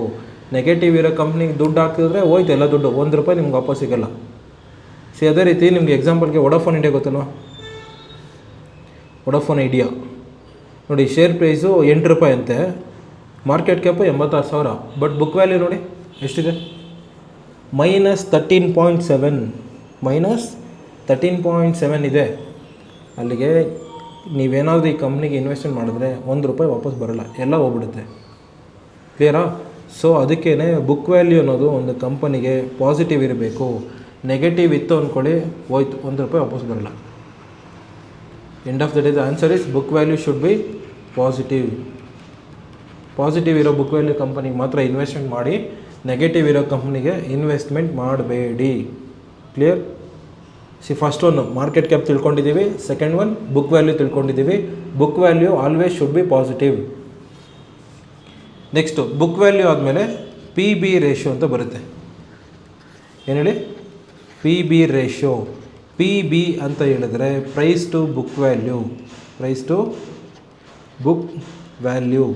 ನೆಗೆಟಿವ್ ಇರೋ ಕಂಪ್ನಿಗೆ ದುಡ್ಡು ಹಾಕಿದ್ರೆ ಹೋಯ್ತು ಎಲ್ಲ ದುಡ್ಡು, ₹1 ನಿಮ್ಗೆ ವಾಪಸ್ ಸಿಗೋಲ್ಲ. ಅದೇ ರೀತಿ ನಿಮಗೆ ಎಕ್ಸಾಂಪಲ್ಗೆ ವೊಡಾಫೋನ್ ಇಂಡಿಯಾ ಗೊತ್ತಲ್ವ? ವೊಡಾಫೋನ್ ಐಡಿಯಾ ನೋಡಿ, ಶೇರ್ ಪ್ರೈಸು ₹8 ಅಂತೆ, market cap 86,000. But book value ನೋಡಿ ಎಷ್ಟಿದೆ? -13.7 ಇದೆ. ಅಲ್ಲಿಗೆ ನೀವೇನಾದರೂ ಈ ಕಂಪ್ನಿಗೆ ಇನ್ವೆಸ್ಟ್ಮೆಂಟ್ ಮಾಡಿದ್ರೆ ₹1 ವಾಪಸ್ ಬರೋಲ್ಲ, ಎಲ್ಲ ಹೋಗ್ಬಿಡುತ್ತೆ. ಕ್ಲಿಯರಾ? ಸೊ ಅದಕ್ಕೇ ಬುಕ್ ವ್ಯಾಲ್ಯೂ ಅನ್ನೋದು ಒಂದು ಕಂಪನಿಗೆ ಪಾಸಿಟಿವ್ ಇರಬೇಕು. ನೆಗೆಟಿವ್ ಇತ್ತು ಅಂದ್ಕೊಳ್ಳಿ, ಹೋಯ್ತು, ₹1 ವಾಪಸ್ ಬರೋಲ್ಲ. End of the day the answer is book value should be positive. Positive ಇರೋ ಬುಕ್ ವ್ಯಾಲ್ಯೂ ಕಂಪನಿಗೆ ಮಾತ್ರ ಇನ್ವೆಸ್ಟ್ಮೆಂಟ್ ಮಾಡಿ, ನೆಗೆಟಿವ್ ಇರೋ ಕಂಪ್ನಿಗೆ ಇನ್ವೆಸ್ಟ್ಮೆಂಟ್ ಮಾಡಬೇಡಿ. Clear? First one market cap ತಿಳ್ಕೊಂಡಿದ್ದೀವಿ, ಸೆಕೆಂಡ್ ಒನ್ ಬುಕ್ ವ್ಯಾಲ್ಯೂ ತಿಳ್ಕೊಂಡಿದ್ದೀವಿ. Book value always should be positive. Next book value ಆದಮೇಲೆ PB ರೇಷಿಯೋ ಅಂತ ಬರುತ್ತೆ. ಏನು ಹೇಳಿ? PB ratio. PB ಅಂತ ಹೇಳಿದ್ರೆ price to book value. Price to book value.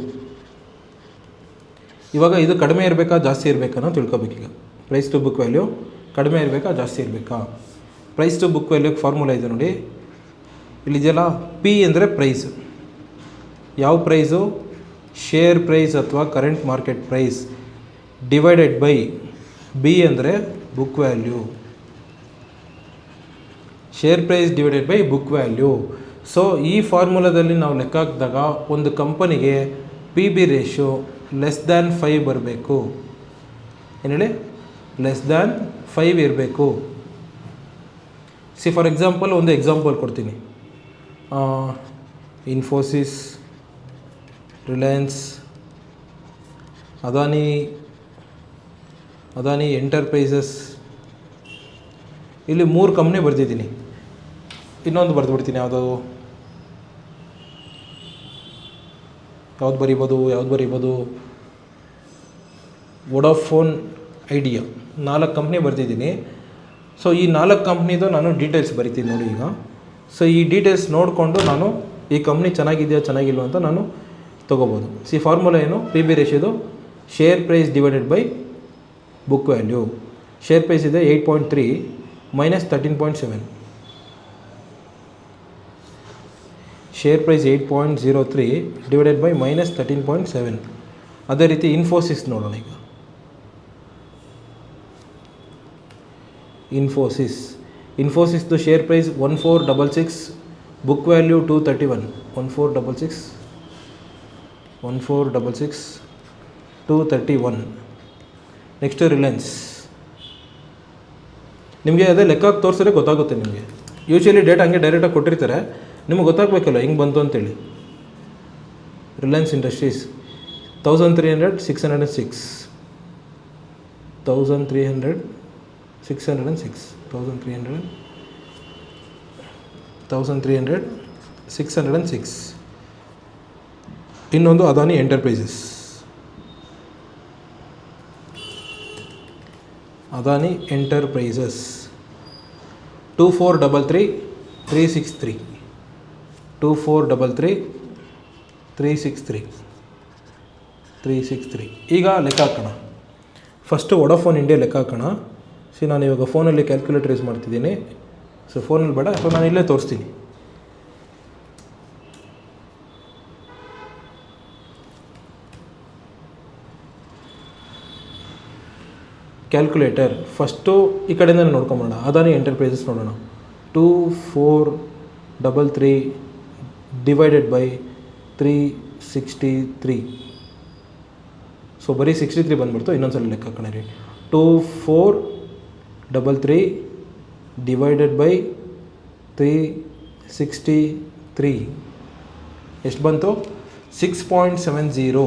ಇವಾಗ ಇದು ಕಡಿಮೆ ಇರಬೇಕಾ ಜಾಸ್ತಿ ಇರಬೇಕಾ ನಾವು ತಿಳ್ಕೊಬೇಕೀಗ. ಪ್ರೈಸ್ ಟು ಬುಕ್ ವ್ಯಾಲ್ಯೂ ಕಡಿಮೆ ಇರಬೇಕಾ ಜಾಸ್ತಿ ಇರಬೇಕಾ? ಪ್ರೈಸ್ ಟು ಬುಕ್ ವ್ಯಾಲ್ಯೂಗೆ ಫಾರ್ಮುಲಾ ಇದೆ ನೋಡಿ, ಇಲ್ಲಿದೆಯಲ್ಲ. P ಅಂದರೆ ಪ್ರೈಸ್. ಯಾವ ಪ್ರೈಸು? ಶೇರ್ ಪ್ರೈಸ್ ಅಥವಾ current market price divided by B ಅಂದರೆ book value. Share price divided by book value. So ಈ ಫಾರ್ಮುಲಾದಲ್ಲಿ ನಾವು ಲೆಕ್ಕ ಹಾಕಿದಾಗ ಒಂದು ಕಂಪನಿಗೆ PB ರೇಷಿಯೋ <5 ಬರಬೇಕು. ಏನು ಹೇಳಿ? <5 ಇರಬೇಕು. ಫಾರ್ ಎಕ್ಸಾಂಪಲ್ ಒಂದು ಎಕ್ಸಾಂಪಲ್ ಕೊಡ್ತೀನಿ. ಇನ್ಫೋಸಿಸ್, ರಿಲಯನ್ಸ್, ಅದಾನಿ ಎಂಟರ್ಪ್ರೈಸಸ್, ಇಲ್ಲಿ 3 ಕಂಪ್ನಿ ಬರ್ತಿದ್ದೀನಿ. ಇನ್ನೊಂದು ಬರೆದುಬಿಡ್ತೀನಿ. ಯಾವುದು ಬರೀಬೋದು? Vodafone Idea. 4 ಕಂಪ್ನಿ ಬರ್ತಿದ್ದೀನಿ. ಸೊ ಈ 4 ಕಂಪ್ನಿದು ನಾನು ಡೀಟೇಲ್ಸ್ ಬರಿತೀನಿ ನೋಡಿ ಈಗ. ಸೊ ಈ ಡೀಟೇಲ್ಸ್ ನೋಡಿಕೊಂಡು ನಾನು ಈ ಕಂಪ್ನಿ ಚೆನ್ನಾಗಿದೆಯಾ ಚೆನ್ನಾಗಿಲ್ವ ಅಂತ ನಾನು ತೊಗೋಬೋದು. ಫಾರ್ಮುಲಾ ಏನು? PB ರೇಷಿಯೋದು share price divided by book value. Share price ಇದೆ 8.3 - 13.7. Share price 8.03 divided by -13.7. ಅದೇ ರೀತಿ ಇನ್ಫೋಸಿಸ್ ನೋಡೋಣ ಈಗ. ಇನ್ಫೋಸಿಸ್ದು share price 1466, book value 231, 1466 231. Next Reliance. ನಿಮಗೆ ಅದೇ ಲೆಕ್ಕ ತೋರಿಸಿದ್ರೆ ಗೊತ್ತಾಗುತ್ತೆ ನಿಮಗೆ. ಯೂಶ್ವಲಿ ಡೇಟಾ ಹಂಗೆ ಡೈರೆಕ್ಟಾಗಿ ಕೊಟ್ಟಿರ್ತಾರೆ, ನಿಮಗೆ ಗೊತ್ತಾಗಬೇಕಲ್ಲ ಹೆಂಗೆ ಬಂತು ಅಂತೇಳಿ. ರಿಲಯನ್ಸ್ ಇಂಡಸ್ಟ್ರೀಸ್ 1300, 606, 1300, 606, 1300, 606. ಇನ್ನೊಂದು ಅದಾನಿ ಎಂಟರ್ಪ್ರೈಸಸ್, ಅದಾನಿ ಎಂಟರ್ಪ್ರೈಸಸ್ 2433, 363, 2433, 363, 363. ಈಗ ಲೆಕ್ಕ ಹಾಕೋಣ. ಫಸ್ಟು ವೊಡಾಫೋನ್ ಇಂಡಿಯಾ ಲೆಕ್ಕ ಹಾಕೋಣ. ನಾನು ಇವಾಗ ಫೋನಲ್ಲಿ ಕ್ಯಾಲ್ಕುಲೇಟರ್ ಯೂಸ್ ಮಾಡ್ತಿದ್ದೀನಿ. ಸೊ ಫೋನಲ್ಲಿ ಬೇಡ, ಸೊ ನಾನು ಇಲ್ಲೇ ತೋರಿಸ್ತೀನಿ. ಕ್ಯಾಲ್ಕುಲೇಟರ್ ಫಸ್ಟು ಈ ಕಡೆಯಿಂದ ನೋಡ್ಕೊಂಬೋಣ. ಅದಾನಿ ಎಂಟರ್ಪ್ರೈಸಸ್ ನೋಡೋಣ. 2433 ಡಿವೈಡೆಡ್ ಬೈ 363. ಸೊ ಬರೀ 63 ಬಂದ್ಬಿಡ್ತು. ಇನ್ನೊಂದ್ಸಲ ಲೆಕ್ಕ ಹಾಕೋಣ ರೀ. 2433 ಡಿವೈಡೆಡ್ ಬೈ 363 ಎಷ್ಟು ಬಂತು? 6.70,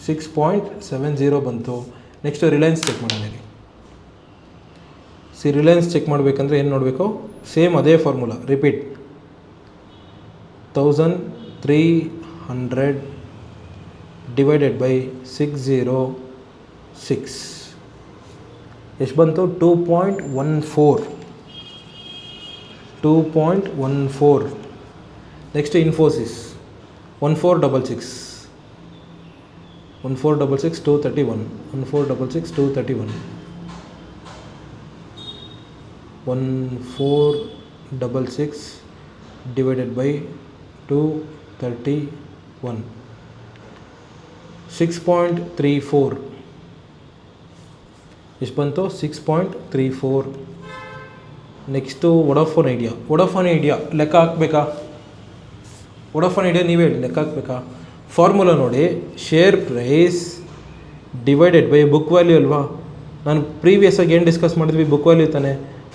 6.70 ಬಂತು. ನೆಕ್ಸ್ಟು ರಿಲಯನ್ಸ್ ಚೆಕ್ ಮಾಡೋಣ ರೀ. ರಿಲಯನ್ಸ್ ಚೆಕ್ ಮಾಡಬೇಕಂದ್ರೆ ಏನು ನೋಡಬೇಕು? ಸೇಮ್ ಅದೇ ಫಾರ್ಮುಲಾ ರಿಪೀಟ್. 1300 ಡಿವೈಡೆಡ್ ಬೈ 606 ಎಷ್ಟು ಬಂತು? 2.14. ನೆಕ್ಸ್ಟ್ ಇನ್ಫೋಸಿಸ್ 1466, 1466, 231, 1466, 231, 1466 divided by 231, 6.34 ಎಷ್ಟು ಬಂತು? 6.34. ನೆಕ್ಸ್ಟು ವೊಡಾಫೋನ್ ಐಡಿಯಾ ಲೆಕ್ಕ ಹಾಕಬೇಕಾ? ವೊಡಾಫೋನ್ ಐಡಿಯಾ ನೀವೇ ಹೇಳಿ, ಲೆಕ್ಕ ಹಾಕಬೇಕಾ? ಫಾರ್ಮುಲಾ ನೋಡಿ, share price divided by book value ಅಲ್ವಾ. ನಾನು ಪ್ರೀವಿಯಸ್ ಆಗಿ ಏನು ಡಿಸ್ಕಸ್ ಮಾಡಿದ್ವಿ? ಬುಕ್ ವ್ಯಾಲ್ಯೂ ತಾನೆ.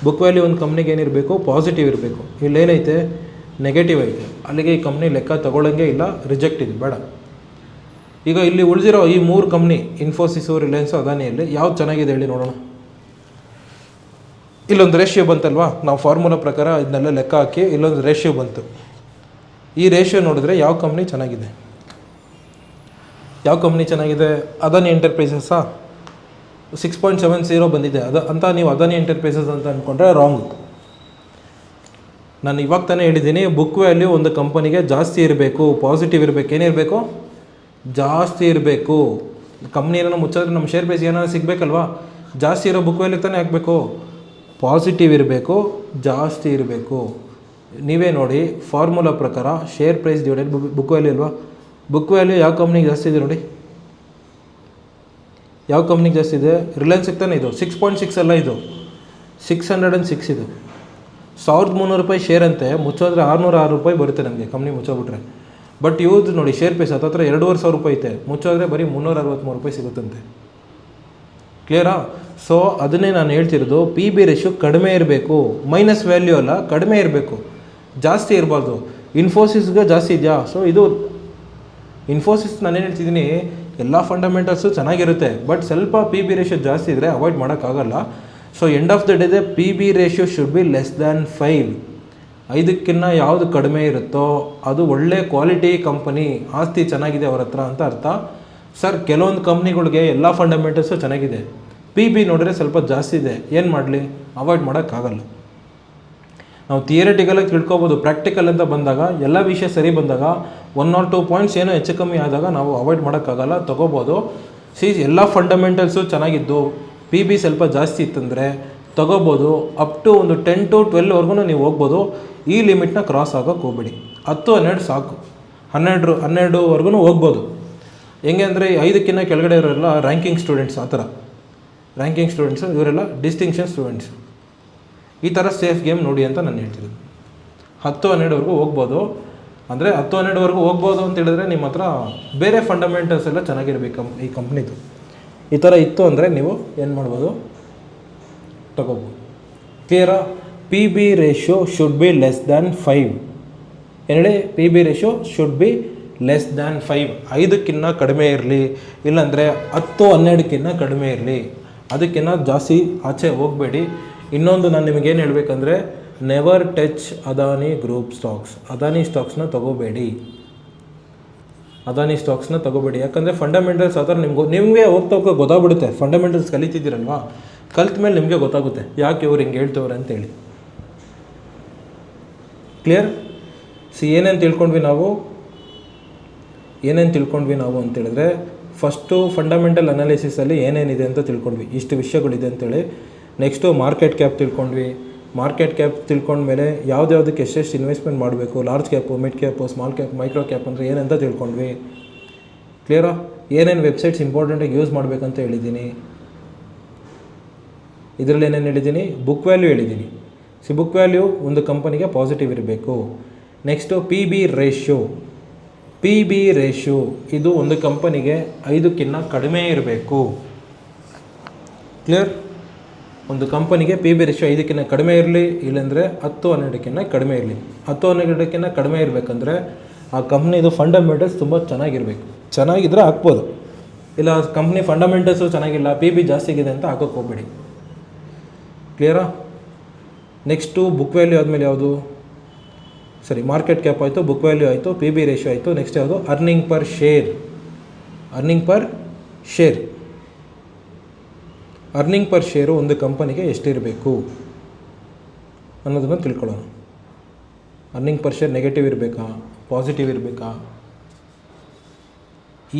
ಬುಕ್ ವ್ಯಾಲ್ಯೂ ಒಂದು ಕಂಪ್ನಿಗೆ ಏನಿರಬೇಕು? ಪಾಸಿಟಿವ್ ಇರಬೇಕು. ಇಲ್ಲೇನೈತೆ? ನೆಗೆಟಿವ್ ಐತೆ. ಅಲ್ಲಿಗೆ ಈ ಕಂಪ್ನಿ ಲೆಕ್ಕ ತಗೊಳ್ಳೋಂಗೆ ಇಲ್ಲ, ರಿಜೆಕ್ಟ್ ಇದೆ, ಬೇಡ. ಈಗ ಇಲ್ಲಿ ಉಳಿದಿರೋ ಈ 3 ಕಂಪ್ನಿ, ಇನ್ಫೋಸಿಸು, ರಿಲಯನ್ಸು, ಅದಾನಿಯಲ್ಲಿ ಯಾವ್ದು ಚೆನ್ನಾಗಿದೆ ಹೇಳಿ ನೋಡೋಣ. ಇಲ್ಲೊಂದು ರೇಷಿಯೋ ಬಂತಲ್ವಾ, ನಾವು ಫಾರ್ಮುಲಾ ಪ್ರಕಾರ ಇದನ್ನೆಲ್ಲ ಲೆಕ್ಕ ಹಾಕಿ ಇಲ್ಲೊಂದು ರೇಷಿಯೋ ಬಂತು. ಈ ರೇಷಿಯೋ ನೋಡಿದ್ರೆ ಯಾವ ಕಂಪ್ನಿ ಚೆನ್ನಾಗಿದೆ? ಅದಾನಿ ಎಂಟರ್ಪ್ರೈಸಸ್ಸಾ? 6.70 ಬಂದಿದೆ ಅಂತ ನೀವು ಅದಾನಿ ಎಂಟರ್ಪ್ರೈಸಸ್ ಅಂತ ಅಂದ್ಕೊಂಡ್ರೆ ರಾಂಗ್. ನಾನು ಇವಾಗ ತಾನೇ ಹೇಳಿದ್ದೀನಿ, ಬುಕ್ ವ್ಯಾಲ್ಯೂ ಒಂದು ಕಂಪನಿಗೆ ಜಾಸ್ತಿ ಇರಬೇಕು, ಪಾಸಿಟಿವ್ ಇರಬೇಕು. ಏನಿರಬೇಕು? ಜಾಸ್ತಿ ಇರಬೇಕು. ಕಂಪ್ನಿ ಏನೋ ಮುಚ್ಚಿದ್ರೆ ನಮ್ಮ ಶೇರ್ ಪ್ರೈಸ್ ಏನಾದ್ರು ಸಿಗಬೇಕಲ್ವಾ? ಜಾಸ್ತಿ ಇರೋ ಬುಕ್ ವ್ಯಾಲ್ಯೂ ತಾನೇ ಹಾಕಬೇಕು. ಪಾಸಿಟಿವ್ ಇರಬೇಕು, ಜಾಸ್ತಿ ಇರಬೇಕು. ನೀವೇ ನೋಡಿ ಫಾರ್ಮುಲಾ ಪ್ರಕಾರ share price divided book value ಅಲ್ವಾ. ಬುಕ್ ವ್ಯಾಲ್ಯೂ ಯಾವ ಕಂಪ್ನಿಗೆ ಜಾಸ್ತಿ ಇದೆ ನೋಡಿ? ಯಾವ ಕಂಪ್ನಿಗೆ ಜಾಸ್ತಿ ಇದೆ? ರಿಲಯನ್ಸಿಗೆ ತಾನೇ ಇದು. 6.6 ಅಲ್ಲ, ಇದು 606 ಇದು. 1300 ರೂಪಾಯಿ ಶೇರ್ ಅಂತೆ. ಮುಚ್ಚೋದ್ರೆ 606 ರೂಪಾಯಿ ಬರುತ್ತೆ ನಮಗೆ, ಕಂಪ್ನಿ ಮುಚ್ಚೋಬಿಟ್ರೆ. ಬಟ್ ಇವ್ದು ನೋಡಿ ಶೇರ್ ಪ್ರೈಸ್ ಹತ್ರ 2500 ರೂಪಾಯಿ ಐತೆ. ಮುಚ್ಚೋದ್ರೆ ಬರೀ 363 ರೂಪಾಯಿ ಸಿಗುತ್ತಂತೆ. ಕ್ಲಿಯರಾ? ಸೊ ಅದನ್ನೇ ನಾನು ಹೇಳ್ತಿರೋದು, ಪಿ ಬಿ ರೇಷಿಯೋ ಕಡಿಮೆ ಇರಬೇಕು. ಮೈನಸ್ ವ್ಯಾಲ್ಯೂ ಅಲ್ಲ, ಕಡಿಮೆ ಇರಬೇಕು, ಜಾಸ್ತಿ ಇರಬಾರ್ದು. ಇನ್ಫೋಸಿಸ್ಗೆ ಜಾಸ್ತಿ ಇದೆಯಾ? ಸೊ ಇದು ಇನ್ಫೋಸಿಸ್ ನಾನೇನು ಹೇಳ್ತಿದ್ದೀನಿ, ಎಲ್ಲ ಫಂಡಮೆಂಟಲ್ಸು ಚೆನ್ನಾಗಿರುತ್ತೆ, ಬಟ್ ಸ್ವಲ್ಪ ಪಿ ಬಿ ರೇಷಿಯೋ ಜಾಸ್ತಿ ಇದ್ದರೆ ಅವಾಯ್ಡ್ ಮಾಡೋಕ್ಕಾಗಲ್ಲ. So end of the day P B ratio should be less than 5. 5ಕ್ಕಿಂತ ಯಾವುದು ಕಡಿಮೆ ಇರುತ್ತೋ ಅದು ಒಳ್ಳೆ ಕ್ವಾಲಿಟಿ ಕಂಪನಿ, ಆಸ್ತಿ ಚೆನ್ನಾಗಿದೆ ಅವ್ರ ಹತ್ರ ಅಂತ ಅರ್ಥ. ಸರ್ ಕೆಲವೊಂದು ಕಂಪ್ನಿಗಳಿಗೆ ಎಲ್ಲ ಫಂಡಮೆಂಟಲ್ಸು ಚೆನ್ನಾಗಿದೆ, ಪಿ ಬಿ ನೋಡಿದ್ರೆ ಸ್ವಲ್ಪ ಜಾಸ್ತಿ ಇದೆ, ಏನು ಮಾಡಲಿ? ಅವಾಯ್ಡ್ ಮಾಡೋಕ್ಕಾಗಲ್ಲ. ನಾವು ಥಿಯರಿಟಿಕಲಾಗಿ ತಿಳ್ಕೊಬೋದು, ಪ್ರಾಕ್ಟಿಕಲ್ ಅಂತ ಬಂದಾಗ ಎಲ್ಲ ವಿಷಯ ಸರಿ ಬಂದಾಗ 1 or 2 ಪಾಯಿಂಟ್ಸ್ ಏನೋ ಹೆಚ್ಚು ಕಮ್ಮಿ ಆದಾಗ ನಾವು ಅವಾಯ್ಡ್ ಮಾಡೋಕ್ಕಾಗಲ್ಲ, ತೊಗೋಬೋದು. ಎಲ್ಲ ಫಂಡಮೆಂಟಲ್ಸು ಚೆನ್ನಾಗಿದ್ದು ಪಿ ಬಿ ಸ್ವಲ್ಪ ಜಾಸ್ತಿ ಇತ್ತಂದರೆ ತೊಗೋಬೋದು. ಅಪ್ ಟು ಒಂದು 10 to 12ವರೆಗೂ ನೀವು ಹೋಗ್ಬೋದು. ಈ ಲಿಮಿಟ್ನ ಕ್ರಾಸ್ ಆಗೋಕ್ಕೆ ಹೋಗ್ಬೇಡಿ. 10-12 ಸಾಕು, 12ವರೆಗೂ ಹೋಗ್ಬೋದು. ಹೆಂಗೆ ಅಂದರೆ 5ಕ್ಕಿಂತ ಕೆಳಗಡೆ ಇರೋರೆಲ್ಲ ರ್ಯಾಂಕಿಂಗ್ ಸ್ಟೂಡೆಂಟ್ಸ್, ಆ ಥರ ರ್ಯಾಂಕಿಂಗ್ ಸ್ಟೂಡೆಂಟ್ಸು, ಇವರೆಲ್ಲ ಡಿಸ್ಟಿಂಕ್ಷನ್ ಸ್ಟೂಡೆಂಟ್ಸು. ಈ ಥರ ಸೇಫ್ ಗೇಮ್ ನೋಡಿ ಅಂತ ನಾನು ಹೇಳ್ತಿರೋದು. 10-12ವರೆಗೂ ಹೋಗ್ಬೋದು. ಅಂದರೆ 10-12ವರೆಗೂ ಹೋಗ್ಬೋದು ಅಂತ ಹೇಳಿದ್ರೆ ನಿಮ್ಮ ಹತ್ರ ಬೇರೆ ಫಂಡಮೆಂಟಲ್ಸ್ ಎಲ್ಲ ಚೆನ್ನಾಗಿರ್ಬೇಕು ಈ ಕಂಪ್ನಿದು. ಈ ಥರ ಇತ್ತು ಅಂದರೆ ನೀವು ಏನು ಮಾಡ್ಬೋದು, ತಗೋಬೋದು. ಕ್ಲಿಯರಾ? P B ratio should be less than 5. ಏನು ಹೇಳಿ? P B ratio should be less than 5. 5ಕ್ಕಿಂತ ಕಡಿಮೆ ಇರಲಿ, ಇಲ್ಲಾಂದರೆ 10-12ಕ್ಕಿಂತ ಕಡಿಮೆ ಇರಲಿ, ಅದಕ್ಕಿಂತ ಜಾಸ್ತಿ ಆಚೆ ಹೋಗಬೇಡಿ. ಇನ್ನೊಂದು ನಾನು ನಿಮಗೇನು ಹೇಳಬೇಕಂದ್ರೆ, never touch Adani group stocks. Adani ಸ್ಟಾಕ್ಸ್ನ ತೊಗೋಬೇಡಿ. ಅದಾನಿ ಸ್ಟಾಕ್ಸ್ನ ತೊಗೋಬೇಡಿ. ಯಾಕಂದರೆ ಫಂಡಮೆಂಟಲ್ಸ್ ಆ ಥರ ನಿಮಗೆ ಹೋಗ್ತಾ ಗೊತ್ತಾಗ್ಬಿಡುತ್ತೆ. ಫಂಡಮೆಂಟಲ್ಸ್ ಕಲಿತಿದ್ದೀರಲ್ವಾ, ಕಲ್ತ ಮೇಲೆ ನಿಮಗೆ ಗೊತ್ತಾಗುತ್ತೆ ಯಾಕೆ ಇವ್ರು ಹಿಂಗೆ ಹೇಳ್ತವ್ರೆ ಅಂತೇಳಿ. ಕ್ಲಿಯರ್? ಏನೇನು ತಿಳ್ಕೊಂಡ್ವಿ ನಾವು ಅಂತೇಳಿದ್ರೆ, ಫಸ್ಟು ಫಂಡಮೆಂಟಲ್ ಅನಾಲಿಸಿಸಲ್ಲಿ ಏನೇನಿದೆ ಅಂತ ತಿಳ್ಕೊಂಡ್ವಿ, ಇಷ್ಟು ವಿಷಯಗಳಿದೆ ಅಂತೇಳಿ. ನೆಕ್ಸ್ಟು ಮಾರ್ಕೆಟ್ ಕ್ಯಾಪ್ ತಿಳ್ಕೊಂಡ್ವಿ. ಮಾರ್ಕೆಟ್ ಕ್ಯಾಪ್ ತಿಳ್ಕೊಂಡ್ಮೇಲೆ ಯಾವುದ್ಯಾವುದಕ್ಕೆ ಎಷ್ಟೆಷ್ಟು ಇನ್ವೆಸ್ಟ್ಮೆಂಟ್ ಮಾಡಬೇಕು, large cap, mid cap, small cap, micro cap ಅಂದರೆ ಏನಂತ ತಿಳ್ಕೊಂಡ್ವಿ. ಕ್ಲಿಯರಾ? ಏನೇನು ವೆಬ್ಸೈಟ್ಸ್ ಇಂಪಾರ್ಟೆಂಟಾಗಿ ಯೂಸ್ ಮಾಡಬೇಕಂತ ಹೇಳಿದ್ದೀನಿ. ಇದರಲ್ಲಿ ಏನೇನು ಹೇಳಿದ್ದೀನಿ? ಬುಕ್ ವ್ಯಾಲ್ಯೂ ಹೇಳಿದ್ದೀನಿ. ಬುಕ್ ವ್ಯಾಲ್ಯೂ ಒಂದು ಕಂಪನಿಗೆ ಪಾಸಿಟಿವ್ ಇರಬೇಕು. ನೆಕ್ಸ್ಟು ಪಿ ಬಿ ರೇಷಿಯೋ ಇದು ಒಂದು ಕಂಪನಿಗೆ 5ಕ್ಕಿಂತ ಕಡಿಮೆ ಇರಬೇಕು. ಕ್ಲಿಯರ್? ಒಂದು ಕಂಪನಿಗೆ ಪಿ ಬಿ ರೇಷಿಯೋ 5ಕ್ಕಿಂತ ಕಡಿಮೆ ಇರಲಿ, ಇಲ್ಲಾಂದರೆ 10-12ಕ್ಕಿಂತ ಕಡಿಮೆ ಇರಲಿ. 10-12ಕ್ಕಿಂತ ಕಡಿಮೆ ಇರಬೇಕಂದ್ರೆ ಆ ಕಂಪ್ನಿದು ಫಂಡಮೆಂಟಲ್ಸ್ ತುಂಬ ಚೆನ್ನಾಗಿರಬೇಕು. ಚೆನ್ನಾಗಿದ್ದರೆ ಹಾಕ್ಬೋದು. ಇಲ್ಲ ಕಂಪ್ನಿ ಫಂಡಮೆಂಟಲ್ಸು ಚೆನ್ನಾಗಿಲ್ಲ, ಪಿ ಬಿ ಜಾಸ್ತಿಗಿದೆ ಅಂತ ಹಾಕೋಕ್ಕೆ ಹೋಗ್ಬೇಡಿ. ಕ್ಲಿಯರಾ? ನೆಕ್ಸ್ಟು ಬುಕ್ ವ್ಯಾಲ್ಯೂ ಆದಮೇಲೆ ಯಾವುದು? ಮಾರ್ಕೆಟ್ ಕ್ಯಾಪ್ ಆಯಿತು, ಬುಕ್ ವ್ಯಾಲ್ಯೂ ಆಯಿತು, ಪಿ ಬಿ ರೇಷಿಯೋ ಆಯಿತು. ನೆಕ್ಸ್ಟ್ ಯಾವುದು? Earning per share. Earning per share ಒಂದು ಕಂಪನಿಗೆ ಎಷ್ಟಿರಬೇಕು ಅನ್ನೋದನ್ನು ತಿಳ್ಕೊಳ್ಳೋಣ. ಅರ್ನಿಂಗ್ ಪರ್ ಶೇರ್ ನೆಗೆಟಿವ್ ಇರಬೇಕಾ, ಪಾಸಿಟಿವ್ ಇರಬೇಕಾ?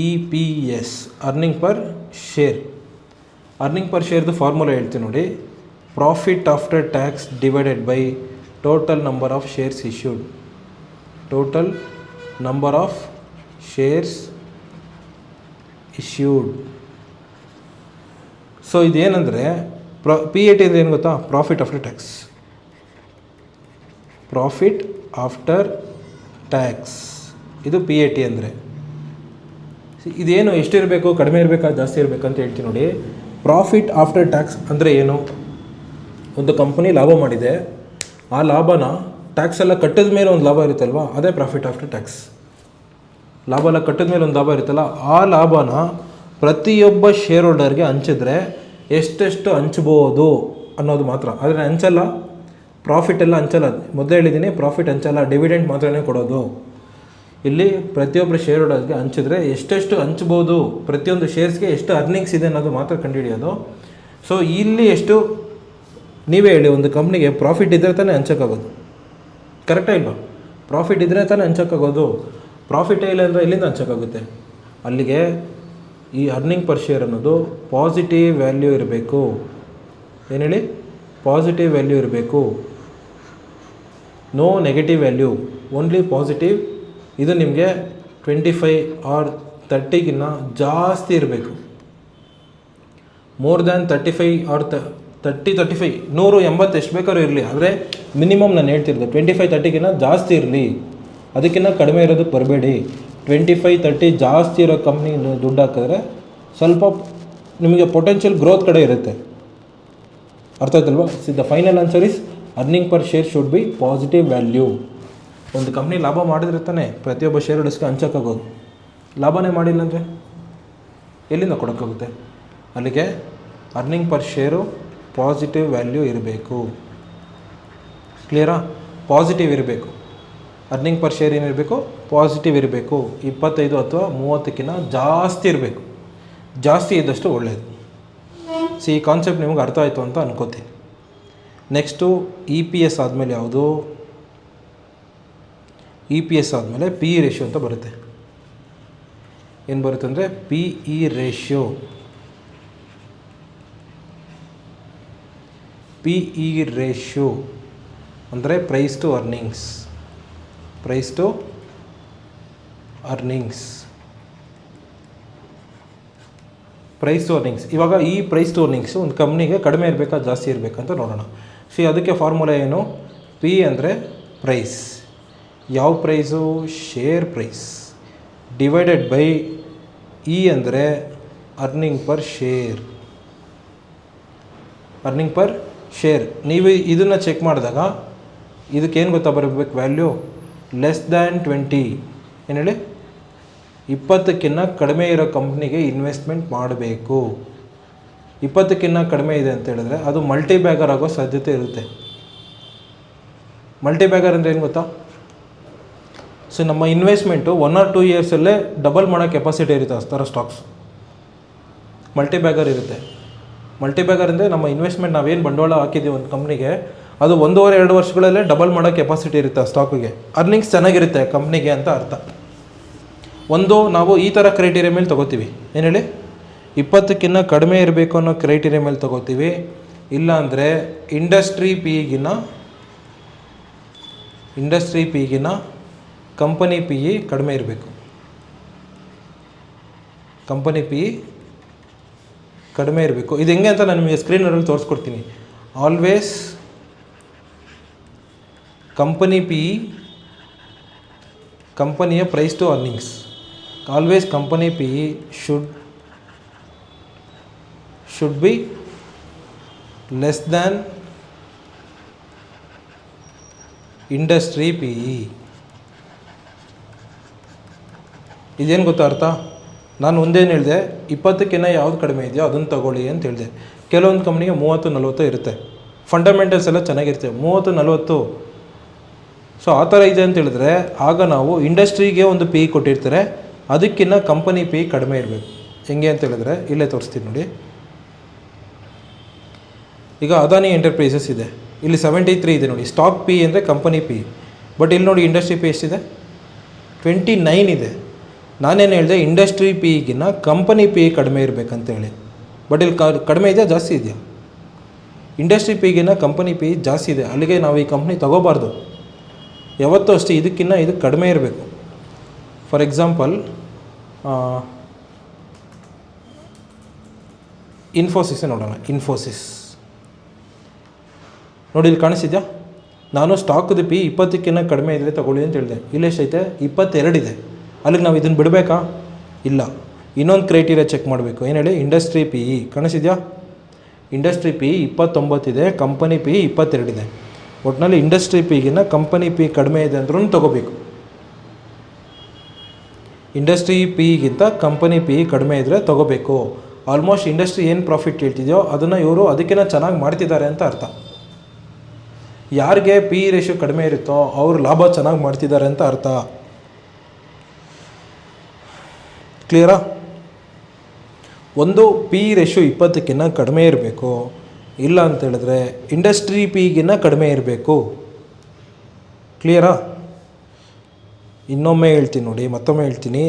EPS ಅರ್ನಿಂಗ್ ಪರ್ ಶೇರ್ದು ಫಾರ್ಮುಲಾ ಹೇಳ್ತೀನಿ ನೋಡಿ. Profit after tax divided by total number of shares issued. So ಇದೇನೆಂದರೆ PAT ಅಂದರೆ ಏನು ಗೊತ್ತಾ? ಪ್ರಾಫಿಟ್ ಆಫ್ಟರ್ ಟ್ಯಾಕ್ಸ್ ಇದು PAT ಅಂದರೆ. ಇದೇನು ಎಷ್ಟಿರಬೇಕು, ಕಡಿಮೆ ಇರಬೇಕಾ, ಜಾಸ್ತಿ ಇರಬೇಕಂತ ಹೇಳ್ತೀನಿ ನೋಡಿ. ಪ್ರಾಫಿಟ್ ಆಫ್ಟರ್ ಟ್ಯಾಕ್ಸ್ ಅಂದರೆ ಏನು? ಒಂದು ಕಂಪನಿ ಲಾಭ ಮಾಡಿದೆ, ಆ ಲಾಭನ ಟ್ಯಾಕ್ಸ್ ಎಲ್ಲ ಕಟ್ಟಿದ ಮೇಲೆ ಒಂದು ಲಾಭ ಇರುತ್ತಲ್ವ, ಅದೇ ಪ್ರಾಫಿಟ್ ಆಫ್ಟರ್ ಟ್ಯಾಕ್ಸ್. ಲಾಭ ಎಲ್ಲ ಕಟ್ಟಿದ ಮೇಲೆ ಒಂದು ಲಾಭ ಇರುತ್ತಲ್ಲ, ಆ ಲಾಭನ ಪ್ರತಿಯೊಬ್ಬ ಶೇರ್ ಹೋಲ್ಡರ್ಗೆ ಹಂಚಿದ್ರೆ ಎಷ್ಟೆಷ್ಟು ಹಂಚ್ಬೋದು ಅನ್ನೋದು ಮಾತ್ರ. ಆದರೆ ಹಂಚಲ್ಲ, ಪ್ರಾಫಿಟ್ ಎಲ್ಲ ಹಂಚಲ್ಲ. ಮೊದಲೇ ಹೇಳಿದ್ದೀನಿ, ಪ್ರಾಫಿಟ್ ಹಂಚಲ್ಲ, ಡಿವಿಡೆಂಡ್ ಮಾತ್ರನೇ ಕೊಡೋದು. ಇಲ್ಲಿ ಪ್ರತಿಯೊಬ್ಬರು ಶೇರ್ ಹೋಲ್ಡರ್ಗೆ ಹಂಚಿದ್ರೆ ಎಷ್ಟೆಷ್ಟು ಹಂಚ್ಬೋದು, ಪ್ರತಿಯೊಂದು ಶೇರ್ಸ್ಗೆ ಎಷ್ಟು ಅರ್ನಿಂಗ್ಸ್ ಇದೆ ಅನ್ನೋದು ಮಾತ್ರ ಕಂಡುಹಿಡಿಯೋದು. ಸೊ ಇಲ್ಲಿ ಎಷ್ಟು ನೀವೇ ಹೇಳಿ, ಒಂದು ಕಂಪ್ನಿಗೆ ಪ್ರಾಫಿಟ್ ಇದ್ದರೆ ತಾನೇ ಹಂಚೋಕ್ಕಾಗೋದು. ಕರೆಕ್ಟಾ ಇಲ್ವಾ? ಪ್ರಾಫಿಟ್ ಇದ್ದರೆ ತಾನೇ ಹಂಚೋಕ್ಕಾಗೋದು. ಪ್ರಾಫಿಟೇ ಇಲ್ಲ ಅಂದರೆ ಎಲ್ಲಿಂದ ಹಂಚೋಕ್ಕಾಗುತ್ತೆ? ಅಲ್ಲಿಗೆ ಈ ಅರ್ನಿಂಗ್ ಪರ್ ಶೇರ್ ಅನ್ನೋದು ಪಾಸಿಟಿವ್ ವ್ಯಾಲ್ಯೂ ಇರಬೇಕು. ಏನು ಹೇಳಿ? ಪಾಸಿಟಿವ್ ವ್ಯಾಲ್ಯೂ ಇರಬೇಕು. No negative value, only positive. ಇದು ನಿಮಗೆ 25 or 30ಗಿನ್ನ ಜಾಸ್ತಿ ಇರಬೇಕು. ಮೋರ್ ದ್ಯಾನ್ 35 or 30-35 180 ಎಷ್ಟು ಬೇಕಾದ್ರೂ ಇರಲಿ. ಆದರೆ ಮಿನಿಮಮ್ ನಾನು ಹೇಳ್ತಿರೋದು 25-30ಗಿನ್ನ ಜಾಸ್ತಿ ಇರಲಿ, ಅದಕ್ಕಿಂತ ಕಡಿಮೆ ಇರೋದಕ್ಕೆ ಬರಬೇಡಿ. 25-30 ಜಾಸ್ತಿ ಇರೋ ಕಂಪ್ನಿಗೆ ದುಡ್ಡು ಹಾಕಿದ್ರೆ ಸ್ವಲ್ಪ ನಿಮಗೆ ಪೊಟೆನ್ಷಿಯಲ್ ಗ್ರೋತ್ ಕಡೆ ಇರುತ್ತೆ. ಅರ್ಥ ಆಯ್ತಲ್ವಾ? The final answer is earning per share should be positive value. ಒಂದು ಕಂಪ್ನಿ ಲಾಭ ಮಾಡಿದ್ರೆ ತಾನೇ ಪ್ರತಿಯೊಬ್ಬ ಶೇರ್ ಹೋಲ್ಡರ್ಸ್ಗೆ ಹಂಚೋಕ್ಕಾಗೋದು. ಲಾಭನೇ ಮಾಡಿಲ್ಲ ಅಂದರೆ ಎಲ್ಲಿಂದ ಕೊಡೋಕ್ಕಾಗುತ್ತೆ? ಅಲ್ಲಿಗೆ earning per share positive value ಇರಬೇಕು. ಕ್ಲಿಯರಾ? ಪಾಸಿಟಿವ್ ಇರಬೇಕು. ಅರ್ನಿಂಗ್ ಪರ್ ಶೇರ್ ಏನಿರಬೇಕು? ಪಾಸಿಟಿವ್ ಇರಬೇಕು. 25 ಅಥವಾ 30ಕ್ಕಿಂತ ಜಾಸ್ತಿ ಇರಬೇಕು. ಜಾಸ್ತಿ ಇದ್ದಷ್ಟು ಒಳ್ಳೆಯದು. ಈ ಕಾನ್ಸೆಪ್ಟ್ ನಿಮಗೆ ಅರ್ಥ ಆಯಿತು ಅಂತ ಅನ್ಕೋತೀನಿ. ನೆಕ್ಸ್ಟು EPS ಆದಮೇಲೆ ಯಾವುದು? EPS ಆದಮೇಲೆ PE ರೇಷಿಯೋ ಅಂತ ಬರುತ್ತೆ. ಏನು ಬರುತ್ತೆ ಅಂದರೆ PE ರೇಷಿಯೋ. PE ರೇಷಿಯೋ ಅಂದರೆ ಪ್ರೈಸ್ ಟು ಅರ್ನಿಂಗ್ಸ್. ಇವಾಗ ಈ ಪ್ರೈಸ್ ಟು ಅರ್ನಿಂಗ್ಸು ಒಂದು ಕಂಪ್ನಿಗೆ ಕಡಿಮೆ ಇರಬೇಕಾ ಜಾಸ್ತಿ ಇರಬೇಕಂತ ನೋಡೋಣ. ಅದಕ್ಕೆ ಫಾರ್ಮುಲಾ ಏನು? ಪಿ ಅಂದರೆ ಪ್ರೈಸ್, ಯಾವ price? Share price divided by E ಅಂದರೆ earning per share. Earning per share. ನೀವು ಇದನ್ನು ಚೆಕ್ ಮಾಡಿದಾಗ ಇದಕ್ಕೇನು ಗೊತ್ತಾ ಬರಬೇಕು? Value less than 20. ಏನು ಹೇಳಿ? 20ಕ್ಕಿಂತ ಕಡಿಮೆ ಇರೋ ಕಂಪ್ನಿಗೆ ಇನ್ವೆಸ್ಟ್ಮೆಂಟ್ ಮಾಡಬೇಕು. 20ಕ್ಕಿಂತ ಕಡಿಮೆ ಇದೆ ಅಂತ ಹೇಳಿದ್ರೆ ಅದು ಮಲ್ಟಿ ಬ್ಯಾಗರ್ ಆಗೋ ಸಾಧ್ಯತೆ ಇರುತ್ತೆ. ಮಲ್ಟಿ ಬ್ಯಾಗರ್ ಅಂದರೆ ಏನು ಗೊತ್ತಾ? ಸೊ ನಮ್ಮ ಇನ್ವೆಸ್ಟ್ಮೆಂಟು 1 or 2 ಇಯರ್ಸಲ್ಲೇ ಡಬಲ್ ಮಾಡೋ ಕೆಪಾಸಿಟಿ ಇರುತ್ತೆ ಆ ಥರ ಸ್ಟಾಕ್ಸ್. ಮಲ್ಟಿ ಬ್ಯಾಗರ್ ಇರುತ್ತೆ. ಮಲ್ಟಿ ಬ್ಯಾಗರ್ ಅಂದರೆ ನಮ್ಮ ಇನ್ವೆಸ್ಟ್ಮೆಂಟ್ ನಾವೇನು ಬಂಡವಾಳ ಹಾಕಿದ್ದೀವಿ ಒಂದು ಕಂಪ್ನಿಗೆ, ಅದು 1.5-2 ವರ್ಷಗಳಲ್ಲೇ ಡಬಲ್ ಮಾಡೋ ಕೆಪಾಸಿಟಿ ಇರುತ್ತೆ ಆ ಸ್ಟಾಕಿಗೆ. ಅರ್ನಿಂಗ್ಸ್ ಚೆನ್ನಾಗಿರುತ್ತೆ ಕಂಪ್ನಿಗೆ ಅಂತ ಅರ್ಥ. ಒಂದು ನಾವು ಈ ಥರ ಕ್ರೈಟೀರಿಯಾ ಮೇಲೆ ತೊಗೋತೀವಿ. ಏನು ಹೇಳಿ? 20ಕ್ಕಿಂತ ಕಡಿಮೆ ಇರಬೇಕು ಅನ್ನೋ ಕ್ರೈಟೀರಿಯಾ ಮೇಲೆ ತೊಗೋತೀವಿ. ಇಲ್ಲ ಅಂದರೆ ಇಂಡಸ್ಟ್ರಿ ಪಿಗಿನ ಕಂಪನಿ ಪಿ ಇ ಕಡಿಮೆ ಇರಬೇಕು. ಕಂಪನಿ ಪಿ ಇ ಕಡಿಮೆ ಇರಬೇಕು. ಇದು ಹೆಂಗೆ ಅಂತ ನಾನು ನಿಮಗೆ ಸ್ಕ್ರೀನಲ್ಲಿ ತೋರಿಸ್ಕೊಡ್ತೀನಿ. ಆಲ್ವೇಸ್ ಕಂಪನಿ ಪಿ ಇ, ಕಂಪನಿಯ price to earnings, always company P E should be less than industry PE. ಇದೇನು ಗೊತ್ತಾ ಅರ್ಥ? ನಾನು ಒಂದೇನು ಹೇಳಿದೆ, 20ಕ್ಕಿಂತ ಯಾವುದು ಕಡಿಮೆ ಇದೆಯೋ ಅದನ್ನು ತಗೊಳ್ಳಿ ಅಂತ ಹೇಳಿದೆ. ಕೆಲವೊಂದು ಕಂಪ್ನಿಗೆ 30-40 ಇರುತ್ತೆ, ಫಂಡಮೆಂಟಲ್ಸ್ ಎಲ್ಲ ಚೆನ್ನಾಗಿರುತ್ತೆ, 30-40. ಸೊ ಆ ಥರ ಇದೆ ಅಂತ ಹೇಳಿದ್ರೆ ಆಗ ನಾವು ಇಂಡಸ್ಟ್ರಿಗೆ ಒಂದು ಪಿ ಕೊಟ್ಟಿರ್ತಾರೆ, ಅದಕ್ಕಿಂತ ಕಂಪನಿ ಪಿ ಕಡಿಮೆ ಇರಬೇಕು. ಹೆಂಗೆ ಅಂತ ಹೇಳಿದ್ರೆ ಇಲ್ಲೇ ತೋರಿಸ್ತೀನಿ ನೋಡಿ. ಈಗ ಅದಾನಿ ಎಂಟರ್ಪ್ರೈಸಸ್ ಇದೆ, ಇಲ್ಲಿ 73 ಇದೆ ನೋಡಿ. ಸ್ಟಾಕ್ ಪಿ ಅಂದರೆ ಕಂಪನಿ ಪಿ. ಬಟ್ ಇಲ್ಲಿ ನೋಡಿ ಇಂಡಸ್ಟ್ರಿ ಪಿ ಎಷ್ಟಿದೆ? 29 ಇದೆ. ನಾನೇನು ಹೇಳಿದೆ? ಇಂಡಸ್ಟ್ರಿ ಪಿಗಿನ್ನ ಕಂಪನಿ ಪಿ ಕಡಿಮೆ ಇರಬೇಕಂತೇಳಿ. ಬಟ್ ಇಲ್ಲಿ ಕಡಿಮೆ ಇದೆಯಾ ಜಾಸ್ತಿ ಇದೆಯಾ? ಇಂಡಸ್ಟ್ರಿ ಪಿಗಿನ್ನ ಕಂಪನಿ ಪಿ ಜಾಸ್ತಿ ಇದೆ. ಅಲ್ಲಿಗೆ ನಾವು ಈ ಕಂಪ್ನಿ ತೊಗೋಬಾರ್ದು ಯಾವತ್ತೂ ಅಷ್ಟೇ. ಇದಕ್ಕಿಂತ ಇದು ಕಡಿಮೆ ಇರಬೇಕು. ಫಾರ್ ಎಕ್ಸಾಂಪಲ್ ಇನ್ಫೋಸಿಸ್ ನೋಡೋಣ. ಇನ್ಫೋಸಿಸ್ ನೋಡಿ, ಇಲ್ಲಿ ಕಾಣಿಸಿದ್ಯಾ? ನಾನು ಸ್ಟಾಕ್ದು ಪಿ 20ಕ್ಕಿಂತ ಕಡಿಮೆ ಇದ್ದರೆ ತೊಗೊಳ್ಳಿ ಅಂತ ಹೇಳಿದೆ. ಇಲ್ಲೆಷ್ಟೈತೆ? 22 ಇದೆ. ಅಲ್ಲಿಗೆ ನಾವು ಇದನ್ನು ಬಿಡಬೇಕಾ? ಇಲ್ಲ. ಇನ್ನೊಂದು ಕ್ರೈಟೀರಿಯಾ ಚೆಕ್ ಮಾಡಬೇಕು. ಏನು ಹೇಳಿ? ಇಂಡಸ್ಟ್ರಿ ಪಿ ಇ ಕಾಣಿಸಿದ್ಯಾ? ಇಂಡಸ್ಟ್ರಿ ಪಿ 29 ಇದೆ, ಕಂಪನಿ ಪಿ 22 ಇದೆ. ಒಟ್ಟಿನಲ್ಲಿ ಇಂಡಸ್ಟ್ರಿ ಪಿಗಿನ್ನ ಕಂಪನಿ ಪಿ ಕಡಿಮೆ ಇದೆ ಅಂದ್ರೂ ತೊಗೋಬೇಕು. ಇಂಡಸ್ಟ್ರಿ ಪಿಗಿಂತ ಕಂಪನಿ ಪಿ ಕಡಿಮೆ ಇದ್ದರೆ ತೊಗೋಬೇಕು. ಆಲ್ಮೋಸ್ಟ್ ಇಂಡಸ್ಟ್ರಿ ಏನು ಪ್ರಾಫಿಟ್ ಹೇಳ್ತಿದೆಯೋ ಅದನ್ನು ಇವರು ಅದಕ್ಕಿಂತ ಚೆನ್ನಾಗಿ ಮಾಡ್ತಿದ್ದಾರೆ ಅಂತ ಅರ್ಥ. ಯಾರಿಗೆ ಪಿ ರೇಷಿಯೋ ಕಡಿಮೆ ಇರುತ್ತೋ ಅವರು ಲಾಭ ಚೆನ್ನಾಗಿ ಮಾಡ್ತಿದ್ದಾರೆ ಅಂತ ಅರ್ಥ. ಕ್ಲಿಯರಾ? ಒಂದು ಪಿ ರೇಷಿಯೋ 20ಕ್ಕಿಂತ ಕಡಿಮೆ ಇರಬೇಕು. ಇಲ್ಲ ಅಂತೇಳಿದ್ರೆ ಇಂಡಸ್ಟ್ರಿ ಪಿಗಿನ್ನ ಕಡಿಮೆ ಇರಬೇಕು. ಕ್ಲಿಯರಾ? ಇನ್ನೊಮ್ಮೆ ಹೇಳ್ತೀನಿ ನೋಡಿ, ಮತ್ತೊಮ್ಮೆ ಹೇಳ್ತೀನಿ.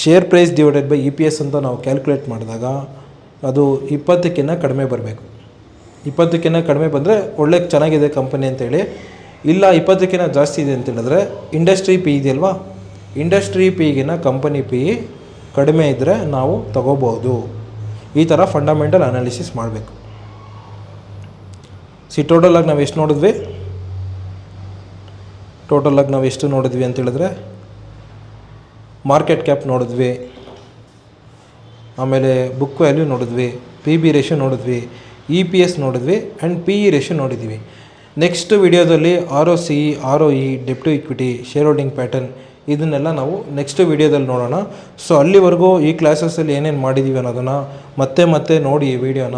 Share price divided by E P S ಅಂತ ನಾವು ಕ್ಯಾಲ್ಕುಲೇಟ್ ಮಾಡಿದಾಗ ಅದು 20ಕ್ಕಿಂತ ಕಡಿಮೆ ಬರಬೇಕು. 20ಕ್ಕಿಂತ ಕಡಿಮೆ ಬಂದರೆ ಒಳ್ಳೆ ಚೆನ್ನಾಗಿದೆ ಕಂಪನಿ ಅಂತೇಳಿ. ಇಲ್ಲ 20ಕ್ಕಿಂತ ಜಾಸ್ತಿ ಇದೆ ಅಂತ ಹೇಳಿದ್ರೆ ಇಂಡಸ್ಟ್ರಿ ಪಿ ಇದೆಯಲ್ವಾ, ಇಂಡಸ್ಟ್ರಿ ಪಿಗಿನ ಕಂಪನಿ ಪಿ ಕಡಿಮೆ ಇದ್ದರೆ ನಾವು ತಗೋಬೋದು. ಈ ಥರ ಫಂಡಮೆಂಟಲ್ ಅನಾಲಿಸಿಸ್ ಮಾಡಬೇಕು. ಟೋಟಲಾಗಿ ನಾವು ಎಷ್ಟು ನೋಡಿದ್ವಿ? ಟೋಟಲಾಗಿ ನಾವು ಎಷ್ಟು ನೋಡಿದ್ವಿ ಅಂತ ಹೇಳಿದ್ರೆ ಮಾರ್ಕೆಟ್ ಕ್ಯಾಪ್ ನೋಡಿದ್ವಿ, ಆಮೇಲೆ ಬುಕ್ ವ್ಯಾಲ್ಯೂ ನೋಡಿದ್ವಿ, ಪಿ ಬಿ ರೇಷಿಯೋ ನೋಡಿದ್ವಿ, ಇ ಪಿ ಎಸ್ ನೋಡಿದ್ವಿ ಆ್ಯಂಡ್ ಪಿ ಇ ರೇಷಿಯೋ ನೋಡಿದ್ವಿ. ನೆಕ್ಸ್ಟ್ ವಿಡಿಯೋದಲ್ಲಿ ROC, ROE, ಡೆಬ್ಟ್ to equity, share holding pattern ಇದನ್ನೆಲ್ಲ ನಾವು ನೆಕ್ಸ್ಟ್ ವಿಡಿಯೋದಲ್ಲಿ ನೋಡೋಣ. ಸೊ ಅಲ್ಲಿವರೆಗೂ ಈ ಕ್ಲಾಸಸ್ಸಲ್ಲಿ ಏನೇನು ಮಾಡಿದ್ದೀವಿ ಅನ್ನೋದನ್ನು ಮತ್ತೆ ನೋಡಿ, ಈ ವಿಡಿಯೋನ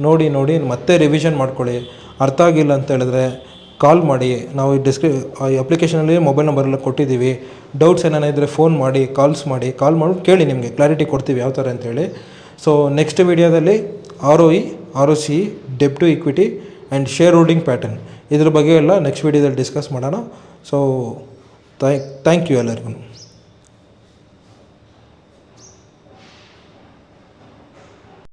ನೋಡಿ ಮತ್ತೆ ರಿವಿಷನ್ ಮಾಡ್ಕೊಳ್ಳಿ. ಅರ್ಥ ಆಗಿಲ್ಲ ಅಂತ ಹೇಳಿದ್ರೆ ಕಾಲ್ ಮಾಡಿ. ನಾವು ಅಪ್ಲಿಕೇಶನಲ್ಲಿ ಮೊಬೈಲ್ ನಂಬರೆಲ್ಲ ಕೊಟ್ಟಿದ್ದೀವಿ. ಡೌಟ್ಸ್ ಏನಾರ ಇದ್ದರೆ ಫೋನ್ ಮಾಡಿ, ಕಾಲ್ ಮಾಡಿಬಿಟ್ಟು ಕೇಳಿ, ನಿಮಗೆ ಕ್ಲಾರಿಟಿ ಕೊಡ್ತೀವಿ ಯಾವ ಥರ ಅಂತೇಳಿ. ಸೊ ನೆಕ್ಸ್ಟ್ ವಿಡಿಯೋದಲ್ಲಿ ROE, ROC, ಡೆಬ್ಟ್ to equity and share holding pattern ಇದ್ರ ಬಗ್ಗೆ ಎಲ್ಲ ನೆಕ್ಸ್ಟ್ ವಿಡಿಯೋದಲ್ಲಿ ಡಿಸ್ಕಸ್ ಮಾಡೋಣ. ಸೊ ಥ್ಯಾಂಕ್ ಯು ಎಲ್ಲರಿಗೂ.